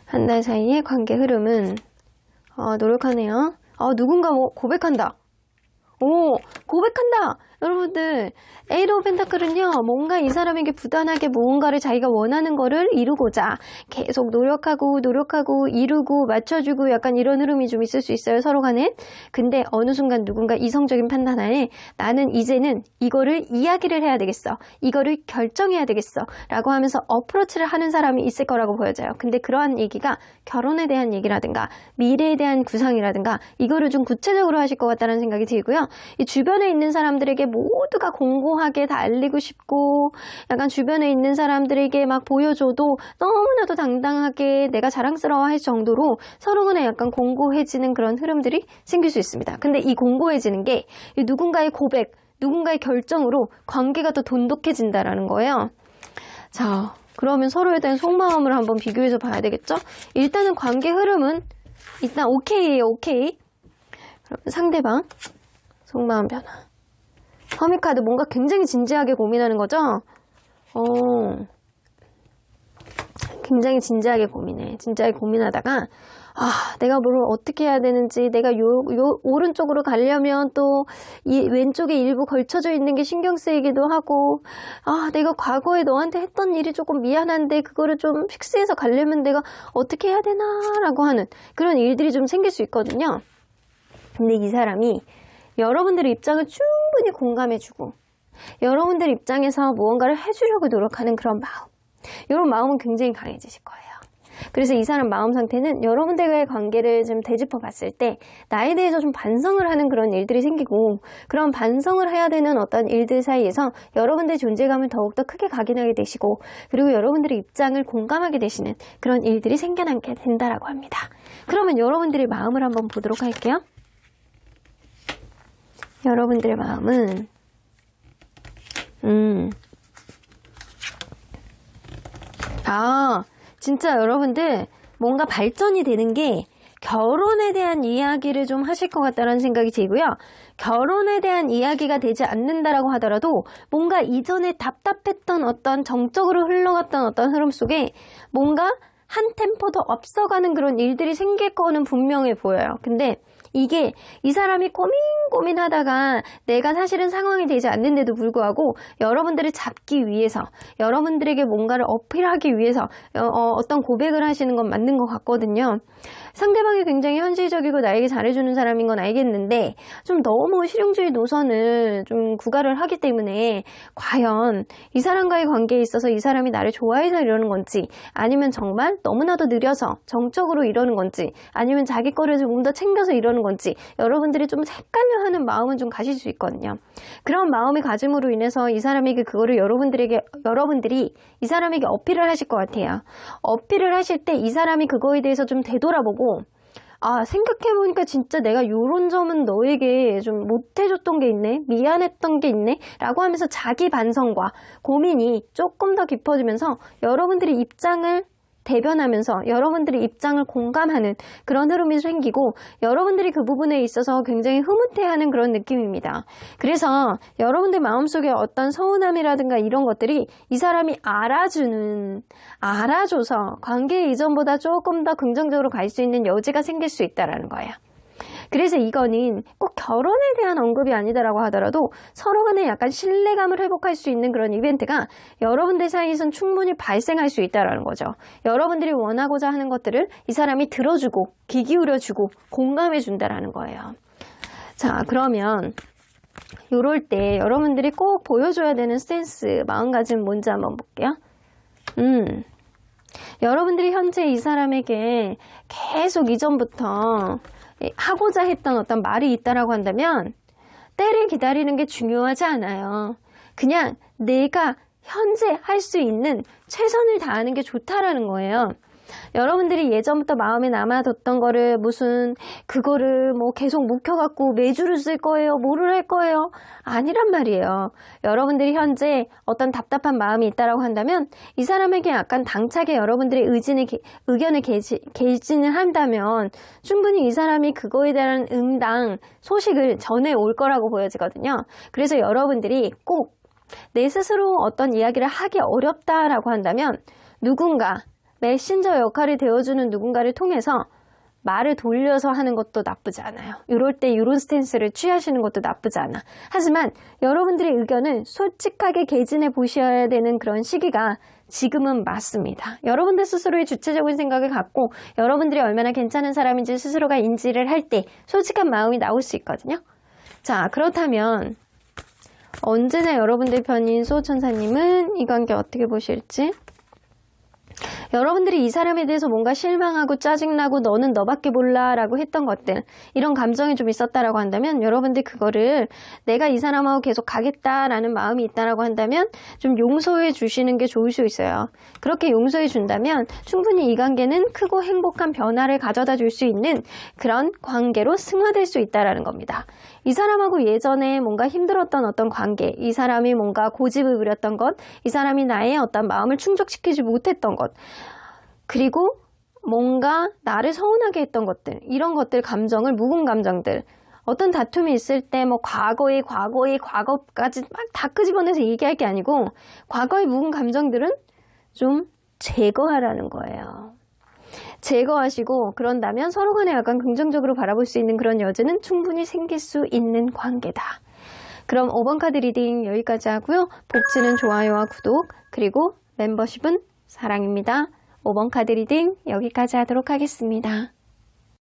[SPEAKER 1] 한 달 사이의 관계 흐름은 노력하네요. 누군가 뭐 고백한다. 오, 고백한다! 여러분들, 에이드 오브 펜타클은요, 뭔가 이 사람에게 부단하게 무언가를 자기가 원하는 거를 이루고자 계속 노력하고 이루고 맞춰주고 약간 이런 흐름이 좀 있을 수 있어요, 서로 간에. 근데 어느 순간 누군가 이성적인 판단하에 나는 이제는 이거를 이야기를 해야 되겠어. 이거를 결정해야 되겠어. 라고 하면서 어프로치를 하는 사람이 있을 거라고 보여져요. 근데 그러한 얘기가 결혼에 대한 얘기라든가 미래에 대한 구상이라든가 이거를 좀 구체적으로 하실 것 같다는 생각이 들고요. 이 주변에 있는 사람들에게 모두가 공고하게 다 알리고 싶고 약간 주변에 있는 사람들에게 막 보여줘도 너무나도 당당하게 내가 자랑스러워할 정도로 서로 간에 약간 공고해지는 그런 흐름들이 생길 수 있습니다. 근데 이 공고해지는 게 누군가의 고백, 누군가의 결정으로 관계가 더 돈독해진다라는 거예요. 자, 그러면 서로에 대한 속마음을 한번 비교해서 봐야 되겠죠? 일단은 관계 흐름은 일단 오케이예요, 오케이. 그러면 상대방 속마음 변화. 허미카드 뭔가 굉장히 진지하게 고민하는 거죠? 굉장히 진지하게 고민해. 진지하게 고민하다가 내가 뭘 어떻게 해야 되는지 내가 요 오른쪽으로 가려면 또 이 왼쪽에 일부 걸쳐져 있는 게 신경 쓰이기도 하고 내가 과거에 너한테 했던 일이 조금 미안한데 그거를 좀 픽스해서 가려면 내가 어떻게 해야 되나 라고 하는 그런 일들이 좀 생길 수 있거든요. 근데 이 사람이 여러분들의 입장을 충분히 공감해주고 여러분들 입장에서 무언가를 해주려고 노력하는 그런 마음, 이런 마음은 굉장히 강해지실 거예요. 그래서 이 사람 마음 상태는 여러분들과의 관계를 좀 되짚어 봤을 때 나에 대해서 좀 반성을 하는 그런 일들이 생기고 그런 반성을 해야 되는 어떤 일들 사이에서 여러분들의 존재감을 더욱더 크게 각인하게 되시고 그리고 여러분들의 입장을 공감하게 되시는 그런 일들이 생겨나게 된다라고 합니다. 그러면 여러분들의 마음을 한번 보도록 할게요. 여러분들의 마음은 진짜 여러분들 뭔가 발전이 되는 게 결혼에 대한 이야기를 좀 하실 것 같다는 생각이 들고요. 결혼에 대한 이야기가 되지 않는다라고 하더라도 뭔가 이전에 답답했던 어떤 정적으로 흘러갔던 어떤 흐름 속에 뭔가 한 템포 더 앞서가는 그런 일들이 생길 거는 분명해 보여요. 근데 이게 이 사람이 고민하다가 내가 사실은 상황이 되지 않는데도 불구하고 여러분들을 잡기 위해서 여러분들에게 뭔가를 어필하기 위해서 어떤 고백을 하시는 건 맞는 것 같거든요. 상대방이 굉장히 현실적이고 나에게 잘해주는 사람인 건 알겠는데 좀 너무 실용주의 노선을 좀 구가를 하기 때문에 과연 이 사람과의 관계에 있어서 이 사람이 나를 좋아해서 이러는 건지 아니면 정말 너무나도 느려서 정적으로 이러는 건지 아니면 자기 거를 조금 더 챙겨서 이러는 건지 여러분들이 좀 헷갈려하는 마음은 좀 가실 수 있거든요. 그런 마음의 가짐으로 인해서 이 사람에게 그거를 여러분들이 이 사람에게 어필을 하실 것 같아요. 어필을 하실 때 이 사람이 그거에 대해서 좀 되돌아보고 생각해보니까 진짜 내가 요런 점은 너에게 좀 못해줬던 게 있네, 미안했던 게 있네 라고 하면서 자기 반성과 고민이 조금 더 깊어지면서 여러분들의 입장을 대변하면서 여러분들의 입장을 공감하는 그런 흐름이 생기고 여러분들이 그 부분에 있어서 굉장히 흐뭇해하는 그런 느낌입니다. 그래서 여러분들 마음속에 어떤 서운함이라든가 이런 것들이 이 사람이 알아줘서 관계 이전보다 조금 더 긍정적으로 갈 수 있는 여지가 생길 수 있다는 거예요. 그래서 이거는 꼭 결혼에 대한 언급이 아니다라고 하더라도 서로 간에 약간 신뢰감을 회복할 수 있는 그런 이벤트가 여러분들 사이에선 충분히 발생할 수 있다는 거죠. 여러분들이 원하고자 하는 것들을 이 사람이 들어주고 귀 기울여주고 공감해준다라는 거예요. 자, 그러면 이럴 때 여러분들이 꼭 보여줘야 되는 스탠스, 마음가짐 뭔지 한번 볼게요. 여러분들이 현재 이 사람에게 계속 이전부터 하고자 했던 어떤 말이 있다라고 한다면 때를 기다리는 게 중요하지 않아요. 그냥 내가 현재 할 수 있는 최선을 다하는 게 좋다라는 거예요. 여러분들이 예전부터 마음에 남아뒀던 거를 그거를 계속 묵혀갖고 매주를 쓸 거예요, 뭐를 할 거예요 아니란 말이에요. 여러분들이 현재 어떤 답답한 마음이 있다라고 한다면 이 사람에게 약간 당차게 여러분들의 의견을 개진을 한다면 충분히 이 사람이 그거에 대한 응당 소식을 전해올 거라고 보여지거든요. 그래서 여러분들이 꼭 내 스스로 어떤 이야기를 하기 어렵다라고 한다면 누군가, 메신저 역할이 되어주는 누군가를 통해서 말을 돌려서 하는 것도 나쁘지 않아요. 이럴 때 이런 스탠스를 취하시는 것도 나쁘지 않아. 하지만 여러분들의 의견을 솔직하게 개진해 보셔야 되는 그런 시기가 지금은 맞습니다. 여러분들 스스로의 주체적인 생각을 갖고 여러분들이 얼마나 괜찮은 사람인지 스스로가 인지를 할 때 솔직한 마음이 나올 수 있거든요. 자, 그렇다면 언제나 여러분들 편인 수호천사님은 이 관계 어떻게 보실지? 여러분들이 이 사람에 대해서 뭔가 실망하고 짜증나고 너는 너밖에 몰라 라고 했던 것들, 이런 감정이 좀 있었다라고 한다면 여러분들 그거를 내가 이 사람하고 계속 가겠다라는 마음이 있다라고 한다면 좀 용서해 주시는 게 좋을 수 있어요. 그렇게 용서해 준다면 충분히 이 관계는 크고 행복한 변화를 가져다 줄 수 있는 그런 관계로 승화될 수 있다라는 겁니다. 이 사람하고 예전에 뭔가 힘들었던 어떤 관계, 이 사람이 뭔가 고집을 부렸던 것, 이 사람이 나의 어떤 마음을 충족시키지 못했던 것, 그리고 뭔가 나를 서운하게 했던 것들, 이런 것들, 감정을, 묵은 감정들, 어떤 다툼이 있을 때 뭐 과거까지 막 다 끄집어내서 얘기할 게 아니고 과거의 묵은 감정들은 좀 제거하라는 거예요. 제거하시고 그런다면 서로 간에 약간 긍정적으로 바라볼 수 있는 그런 여지는 충분히 생길 수 있는 관계다. 그럼 5번 카드 리딩 여기까지 하고요. 복지는 좋아요와 구독, 그리고 멤버십은 사랑입니다. 5번 카드 리딩 여기까지 하도록 하겠습니다.